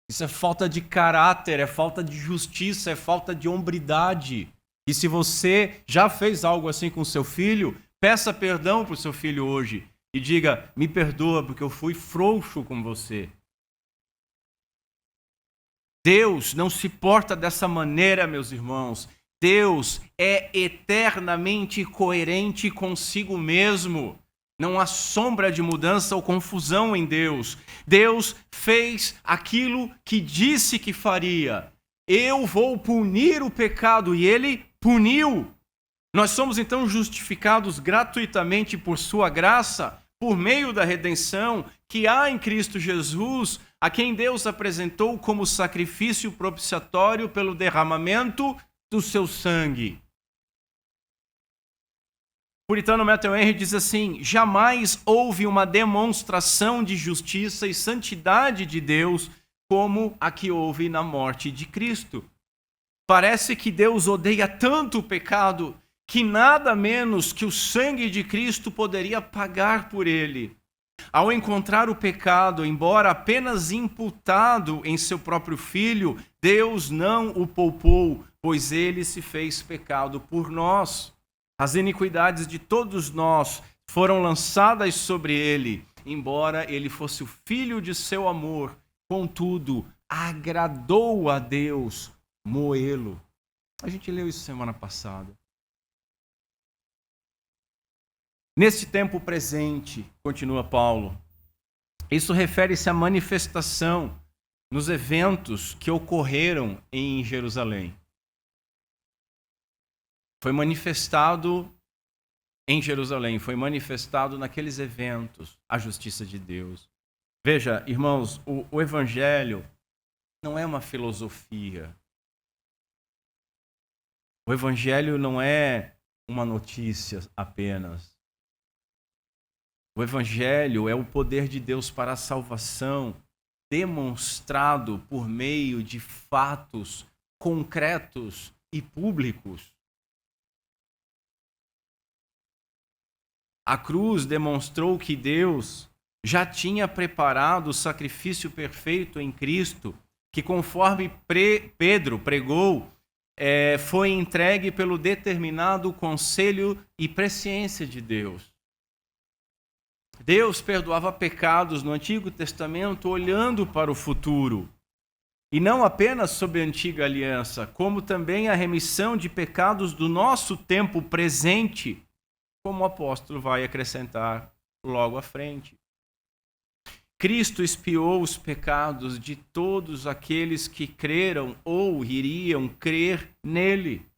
Speaker 1: Isso é falta de caráter, é falta de justiça, é falta de hombridade. E se você já fez algo assim com seu filho, peça perdão para o seu filho hoje e diga: me perdoa porque eu fui frouxo com você. Deus não se porta dessa maneira, meus irmãos. Deus é eternamente coerente consigo mesmo. Não há sombra de mudança ou confusão em Deus. Deus fez aquilo que disse que faria. Eu vou punir o pecado, e ele puniu. Nós somos então justificados gratuitamente por sua graça, por meio da redenção que há em Cristo Jesus, a quem Deus apresentou como sacrifício propiciatório pelo derramamento do seu sangue. O puritano Matthew Henry diz assim: jamais houve uma demonstração de justiça e santidade de Deus como a que houve na morte de Cristo. Parece que Deus odeia tanto o pecado que nada menos que o sangue de Cristo poderia pagar por ele. Ao encontrar o pecado, embora apenas imputado em seu próprio Filho, Deus não o poupou, pois ele se fez pecado por nós. As iniquidades de todos nós foram lançadas sobre ele, embora ele fosse o filho de seu amor. Contudo, agradou a Deus moê-lo. A gente leu isso semana passada. Neste tempo presente, continua Paulo, isso refere-se à manifestação nos eventos que ocorreram em Jerusalém. Foi manifestado em Jerusalém, foi manifestado naqueles eventos a justiça de Deus. Veja, irmãos, o Evangelho não é uma filosofia. O Evangelho não é uma notícia apenas. O Evangelho é o poder de Deus para a salvação, demonstrado por meio de fatos concretos e públicos. A cruz demonstrou que Deus já tinha preparado o sacrifício perfeito em Cristo, que conforme Pedro pregou, foi entregue pelo determinado conselho e presciência de Deus. Deus perdoava pecados no Antigo Testamento olhando para o futuro. E não apenas sob a antiga aliança, como também a remissão de pecados do nosso tempo presente, como o apóstolo vai acrescentar logo à frente. Cristo expiou os pecados de todos aqueles que creram ou iriam crer nele,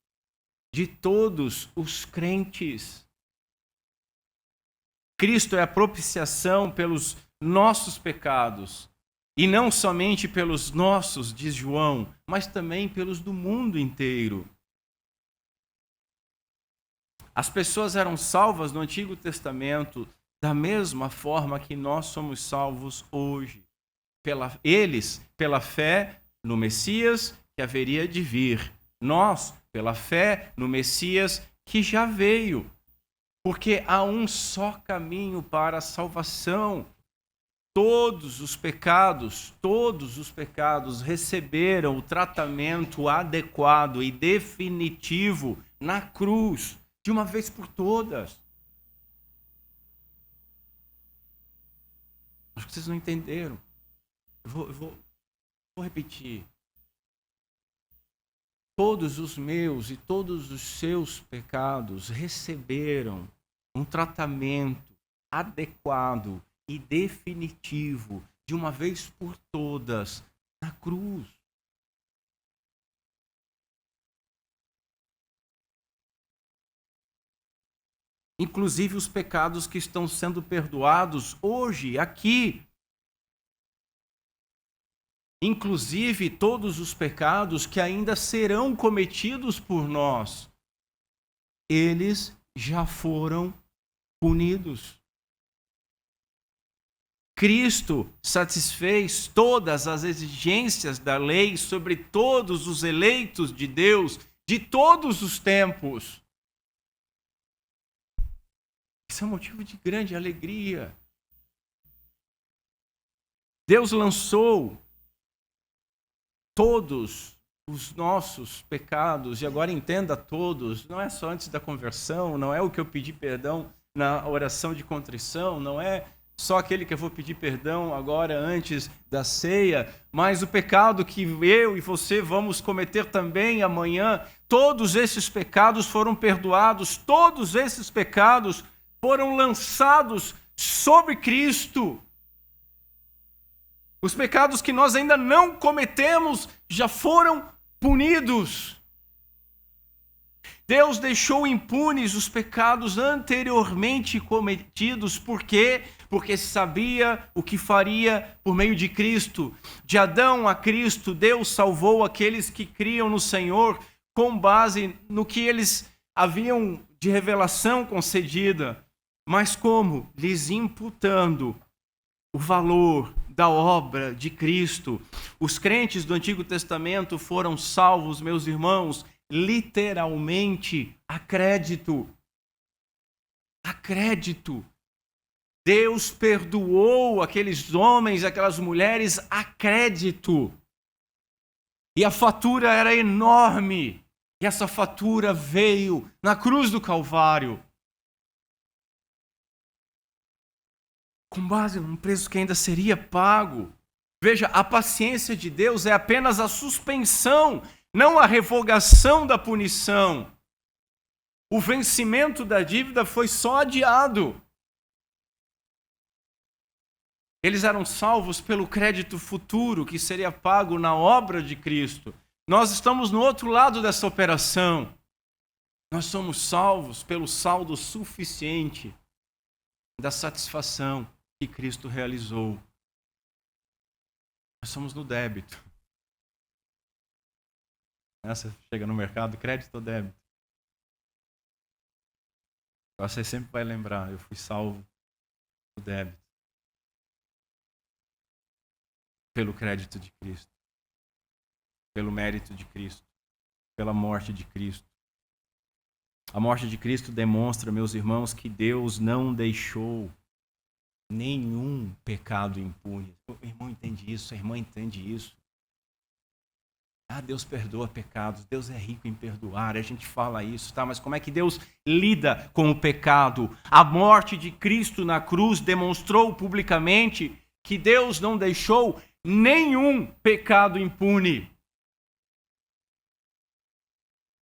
Speaker 1: de todos os crentes. Cristo é a propiciação pelos nossos pecados, e não somente pelos nossos, diz João, mas também pelos do mundo inteiro. As pessoas eram salvas no Antigo Testamento da mesma forma que nós somos salvos hoje. Eles, pela fé no Messias que haveria de vir. Nós, pela fé no Messias que já veio. Porque há um só caminho para a salvação. Todos os pecados receberam o tratamento adequado e definitivo na cruz, de uma vez por todas. Acho que vocês não entenderam. Eu vou repetir. Todos os meus e todos os seus pecados receberam um tratamento adequado e definitivo, de uma vez por todas, na cruz. Inclusive os pecados que estão sendo perdoados hoje, aqui. Inclusive todos os pecados que ainda serão cometidos por nós. Eles já foram punidos. Cristo satisfez todas as exigências da lei sobre todos os eleitos de Deus de todos os tempos. Isso é um motivo de grande alegria. Deus lançou todos os nossos pecados, e agora entenda todos, não é só antes da conversão, não é o que eu pedi perdão na oração de contrição, não é só aquele que eu vou pedir perdão agora antes da ceia, mas o pecado que eu e você vamos cometer também amanhã, todos esses pecados foram perdoados, todos esses pecados foram lançados sobre Cristo. Os pecados que nós ainda não cometemos já foram punidos. Deus deixou impunes os pecados anteriormente cometidos. Por quê? Porque sabia o que faria por meio de Cristo. De Adão a Cristo, Deus salvou aqueles que criam no Senhor com base no que eles haviam de revelação concedida. Mas como? Lhes imputando o valor da obra de Cristo. Os crentes do Antigo Testamento foram salvos, meus irmãos, literalmente a crédito. A crédito. Deus perdoou aqueles homens, aquelas mulheres a crédito. E a fatura era enorme. E essa fatura veio na cruz do Calvário. Com base num preço que ainda seria pago. Veja, a paciência de Deus é apenas a suspensão, não a revogação da punição. O vencimento da dívida foi só adiado. Eles eram salvos pelo crédito futuro que seria pago na obra de Cristo. Nós estamos no outro lado dessa operação. Nós somos salvos pelo saldo suficiente da satisfação que Cristo realizou. Nós somos no débito. Você chega no mercado, crédito ou débito? Você sempre vai lembrar, eu fui salvo no débito. Pelo crédito de Cristo. Pelo mérito de Cristo. Pela morte de Cristo. A morte de Cristo demonstra, meus irmãos, que Deus não deixou nenhum pecado impune. O irmão entende isso, a irmã entende isso. Deus perdoa pecados, Deus é rico em perdoar, a gente fala isso, tá? Mas como é que Deus lida com o pecado? A morte de Cristo na cruz demonstrou publicamente que Deus não deixou nenhum pecado impune.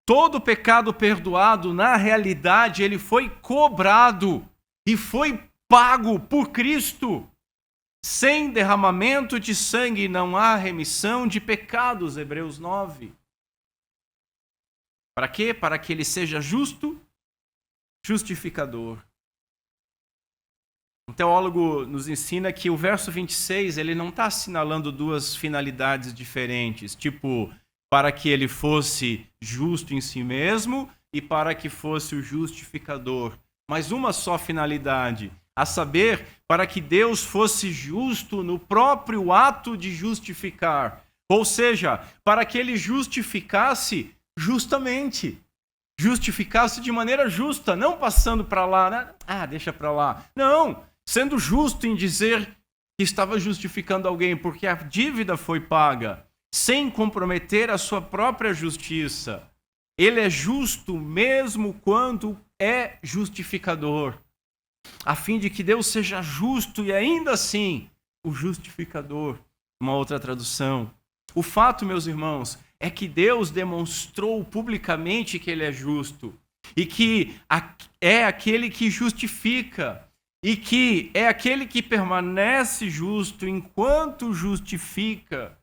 Speaker 1: Todo pecado perdoado, na realidade, ele foi cobrado e foi pago por Cristo. Sem derramamento de sangue não há remissão de pecados, Hebreus 9. Para quê? Para que ele seja justo, justificador. Um teólogo nos ensina que o verso 26, ele não está assinalando duas finalidades diferentes, tipo, para que ele fosse justo em si mesmo e para que fosse o justificador. Mas uma só finalidade, a saber, para que Deus fosse justo no próprio ato de justificar. Ou seja, para que ele justificasse justamente. Justificasse de maneira justa, não passando para lá, né? Deixa para lá. Não, sendo justo em dizer que estava justificando alguém, porque a dívida foi paga, sem comprometer a sua própria justiça. Ele é justo mesmo quando é justificador, a fim de que Deus seja justo e ainda assim o justificador. Uma outra tradução. O fato, meus irmãos, é que Deus demonstrou publicamente que ele é justo e que é aquele que justifica e que é aquele que permanece justo enquanto justifica.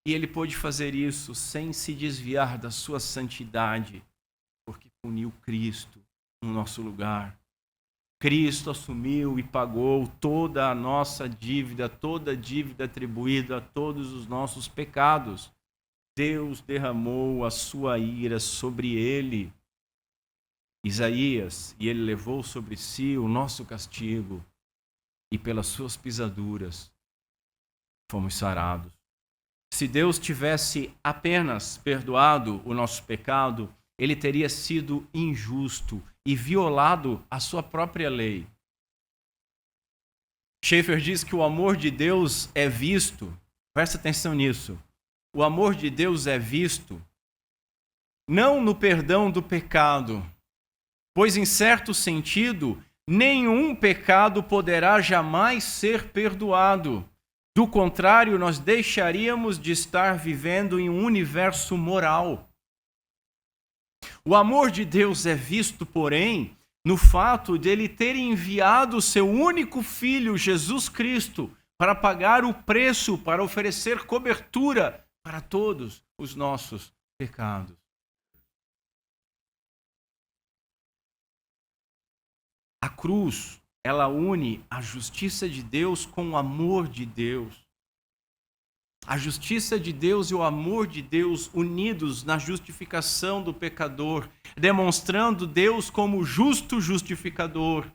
Speaker 1: E ele pôde fazer isso sem se desviar da sua santidade, porque puniu Cristo no nosso lugar. Cristo assumiu e pagou toda a nossa dívida, toda a dívida atribuída a todos os nossos pecados. Deus derramou a sua ira sobre ele. Isaías, e ele levou sobre si o nosso castigo, e pelas suas pisaduras fomos sarados. Se Deus tivesse apenas perdoado o nosso pecado, ele teria sido injusto e violado a sua própria lei. Schaeffer diz que o amor de Deus é visto, presta atenção nisso, o amor de Deus é visto não no perdão do pecado, pois em certo sentido, nenhum pecado poderá jamais ser perdoado. Do contrário, nós deixaríamos de estar vivendo em um universo moral. O amor de Deus é visto, porém, no fato de ele ter enviado o seu único filho, Jesus Cristo, para pagar o preço, para oferecer cobertura para todos os nossos pecados. A cruz, ela une a justiça de Deus com o amor de Deus. A justiça de Deus e o amor de Deus unidos na justificação do pecador, demonstrando Deus como justo justificador.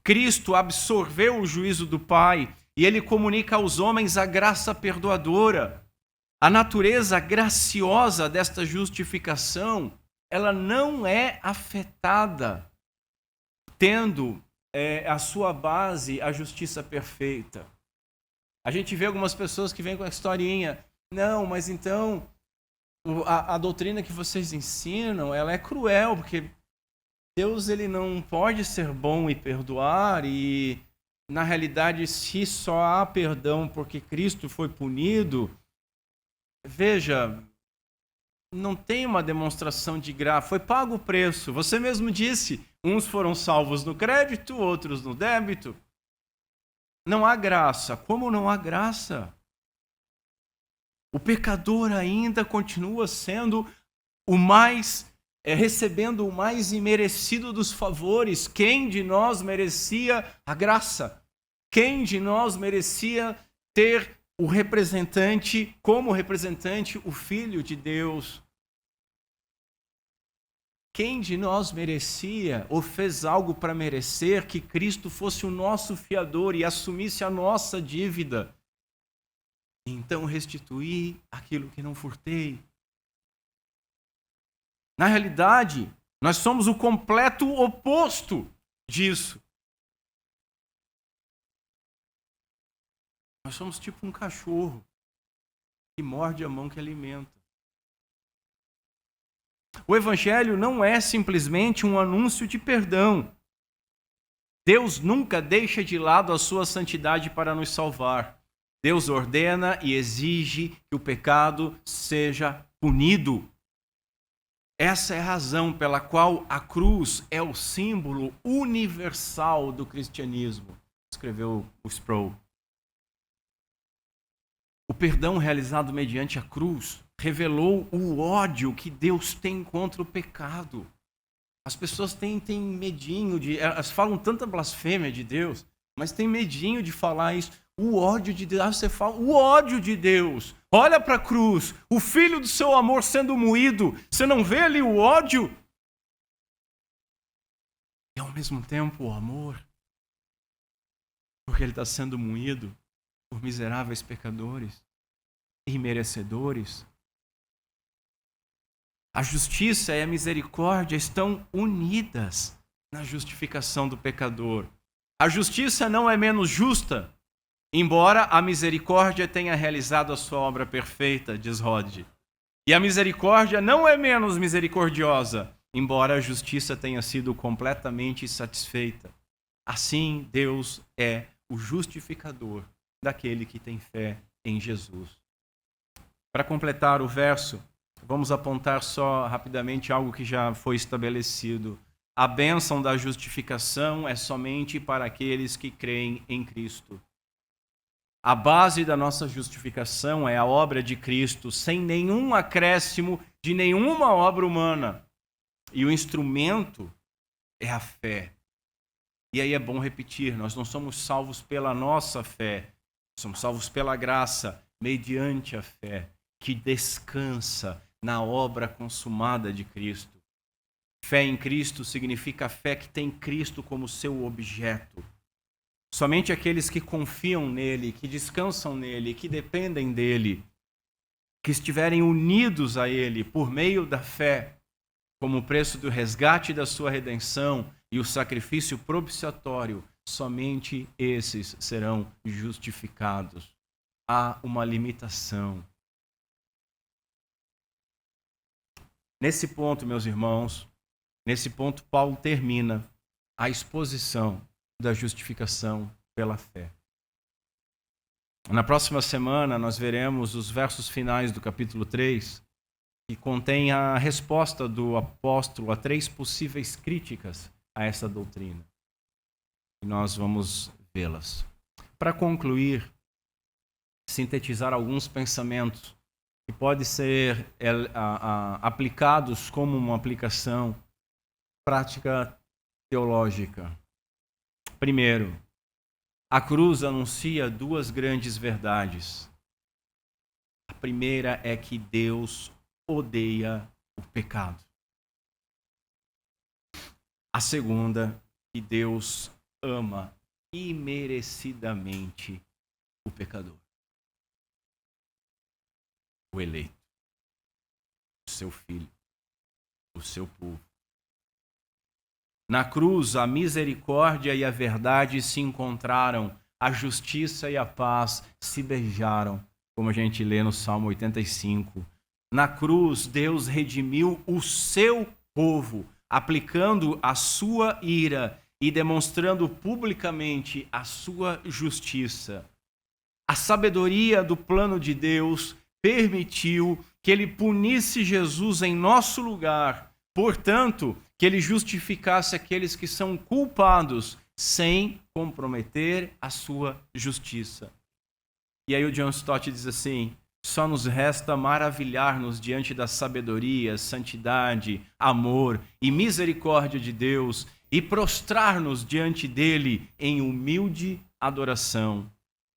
Speaker 1: Cristo absorveu o juízo do Pai e ele comunica aos homens a graça perdoadora. A natureza graciosa desta justificação, ela não é afetada, tendo a sua base a justiça perfeita. A gente vê algumas pessoas que vêm com a historinha, não, mas então a doutrina que vocês ensinam, ela é cruel, porque Deus ele não pode ser bom e perdoar, e na realidade se só há perdão porque Cristo foi punido, veja, não tem uma demonstração de graça, foi pago o preço, você mesmo disse, uns foram salvos no crédito, outros no débito. Não há graça. Como não há graça? O pecador ainda continua sendo recebendo o mais imerecido dos favores. Quem de nós merecia a graça? Quem de nós merecia ter o representante, como representante, o Filho de Deus? Quem de nós merecia ou fez algo para merecer que Cristo fosse o nosso fiador e assumisse a nossa dívida? Então restituir aquilo que não furtei. Na realidade, nós somos o completo oposto disso. Nós somos tipo um cachorro que morde a mão que alimenta. O Evangelho não é simplesmente um anúncio de perdão. Deus nunca deixa de lado a sua santidade para nos salvar. Deus ordena e exige que o pecado seja punido. Essa é a razão pela qual a cruz é o símbolo universal do cristianismo, escreveu o Sproul. O perdão realizado mediante a cruz revelou o ódio que Deus tem contra o pecado. As pessoas têm medinho elas falam tanta blasfêmia de Deus, mas têm medinho de falar isso. O ódio de Deus, você fala, o ódio de Deus. Olha para a cruz, o filho do seu amor sendo moído. Você não vê ali o ódio? E ao mesmo tempo o amor, porque ele está sendo moído por miseráveis pecadores e merecedores. A justiça e a misericórdia estão unidas na justificação do pecador. A justiça não é menos justa, embora a misericórdia tenha realizado a sua obra perfeita, diz Rod. E a misericórdia não é menos misericordiosa, embora a justiça tenha sido completamente satisfeita. Assim, Deus é o justificador daquele que tem fé em Jesus. Para completar o verso, vamos apontar só rapidamente algo que já foi estabelecido. A bênção da justificação é somente para aqueles que creem em Cristo. A base da nossa justificação é a obra de Cristo, sem nenhum acréscimo de nenhuma obra humana. E o instrumento é a fé. E aí é bom repetir, nós não somos salvos pela nossa fé, somos salvos pela graça, mediante a fé, que descansa na obra consumada de Cristo. Fé em Cristo significa a fé que tem Cristo como seu objeto. Somente aqueles que confiam nele, que descansam nele, que dependem dele, que estiverem unidos a ele por meio da fé, como o preço do resgate da sua redenção e o sacrifício propiciatório, somente esses serão justificados. Há uma limitação. Nesse ponto, meus irmãos, nesse ponto Paulo termina a exposição da justificação pela fé. Na próxima semana nós veremos os versos finais do capítulo 3, que contém a resposta do apóstolo a 3 possíveis críticas a essa doutrina. E nós vamos vê-las. Para concluir, sintetizar alguns pensamentos que podem ser aplicados como uma aplicação prática teológica. Primeiro, a cruz anuncia 2 grandes verdades. A primeira é que Deus odeia o pecado. A segunda, que Deus ama imerecidamente o pecador. O eleito, o seu filho, o seu povo. Na cruz, a misericórdia e a verdade se encontraram, a justiça e a paz se beijaram, como a gente lê no Salmo 85. Na cruz, Deus redimiu o seu povo, aplicando a sua ira e demonstrando publicamente a sua justiça. A sabedoria do plano de Deus permitiu que ele punisse Jesus em nosso lugar, portanto, que ele justificasse aqueles que são culpados sem comprometer a sua justiça. E aí o John Stott diz assim: só nos resta maravilhar-nos diante da sabedoria, santidade, amor e misericórdia de Deus e prostrar-nos diante dele em humilde adoração.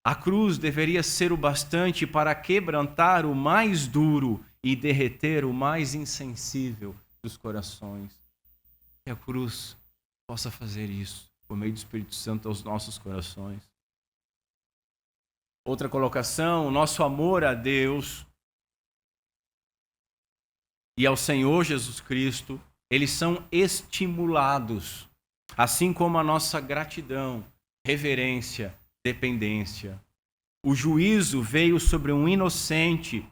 Speaker 1: A cruz deveria ser o bastante para quebrantar o mais duro e derreter o mais insensível dos corações. Que a cruz possa fazer isso por meio do Espírito Santo aos nossos corações. Outra colocação, o nosso amor a Deus e ao Senhor Jesus Cristo, eles são estimulados, assim como a nossa gratidão, reverência, dependência. O juízo veio sobre um inocente,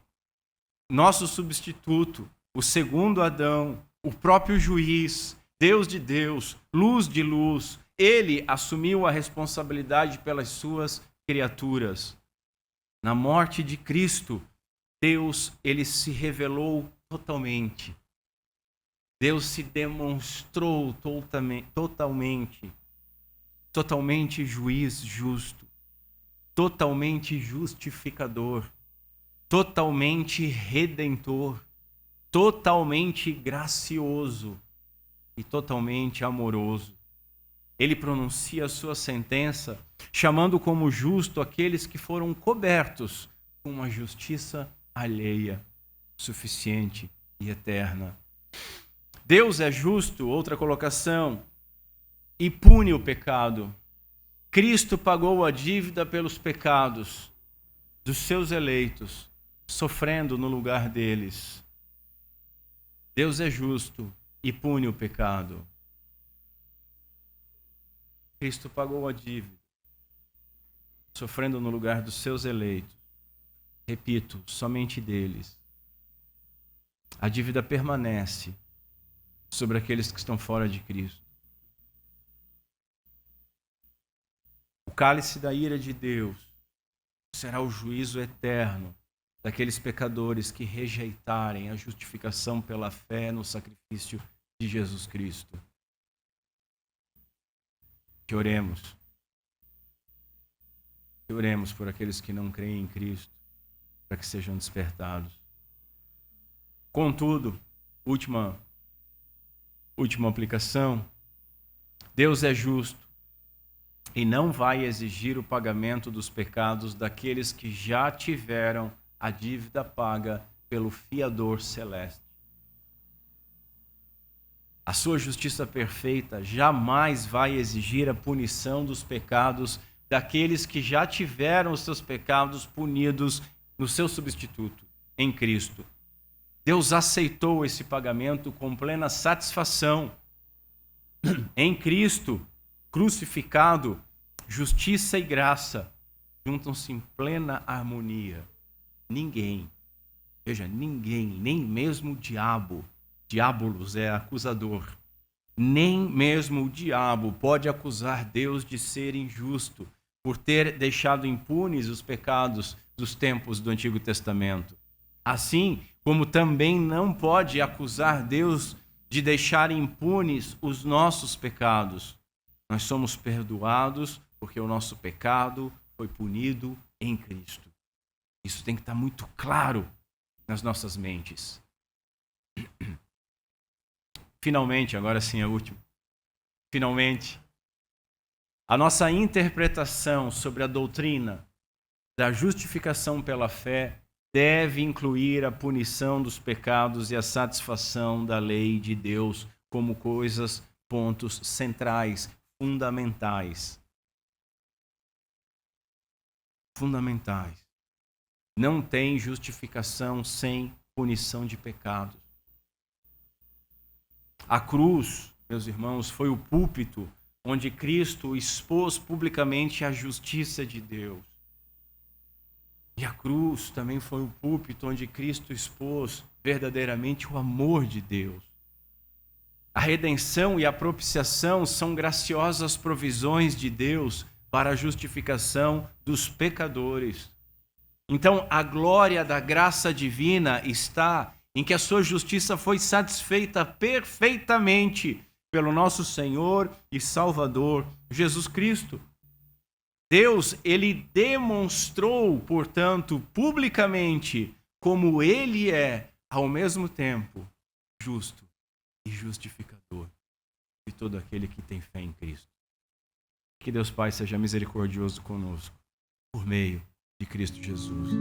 Speaker 1: nosso substituto, o segundo Adão, o próprio juiz, Deus de Deus, luz de luz. Ele assumiu a responsabilidade pelas suas criaturas. Na morte de Cristo, Deus, ele se revelou totalmente. Deus se demonstrou totalmente juiz justo, totalmente justificador, totalmente redentor, totalmente gracioso e totalmente amoroso. Ele pronuncia a sua sentença, chamando como justo aqueles que foram cobertos com uma justiça alheia, suficiente e eterna. Deus é justo, outra colocação, e pune o pecado. Cristo pagou a dívida pelos pecados dos seus eleitos, sofrendo no lugar deles. Deus é justo e pune o pecado. Cristo pagou a dívida, sofrendo no lugar dos seus eleitos. Repito, somente deles. A dívida permanece sobre aqueles que estão fora de Cristo. O cálice da ira de Deus será o juízo eterno daqueles pecadores que rejeitarem a justificação pela fé no sacrifício de Jesus Cristo. Que oremos. Que oremos por aqueles que não creem em Cristo, para que sejam despertados. Contudo, última aplicação, Deus é justo e não vai exigir o pagamento dos pecados daqueles que já tiveram a dívida paga pelo fiador celeste. A sua justiça perfeita jamais vai exigir a punição dos pecados daqueles que já tiveram os seus pecados punidos no seu substituto, em Cristo. Deus aceitou esse pagamento com plena satisfação. Em Cristo, crucificado, justiça e graça juntam-se em plena harmonia. Ninguém, nem mesmo o diabolos é acusador, nem mesmo o diabo pode acusar Deus de ser injusto por ter deixado impunes os pecados dos tempos do Antigo Testamento. Assim como também não pode acusar Deus de deixar impunes os nossos pecados. Nós somos perdoados porque o nosso pecado foi punido em Cristo. Isso tem que estar muito claro nas nossas mentes. Finalmente, agora sim é o último. Finalmente, a nossa interpretação sobre a doutrina da justificação pela fé deve incluir a punição dos pecados e a satisfação da lei de Deus como pontos centrais, fundamentais. Fundamentais. Não tem justificação sem punição de pecados. A cruz, meus irmãos, foi o púlpito onde Cristo expôs publicamente a justiça de Deus. E a cruz também foi o púlpito onde Cristo expôs verdadeiramente o amor de Deus. A redenção e a propiciação são graciosas provisões de Deus para a justificação dos pecadores. Então, a glória da graça divina está em que a sua justiça foi satisfeita perfeitamente pelo nosso Senhor e Salvador, Jesus Cristo. Deus, ele demonstrou, portanto, publicamente como ele é, ao mesmo tempo, justo e justificador de todo aquele que tem fé em Cristo. Que Deus Pai seja misericordioso conosco, por meio de Cristo Jesus.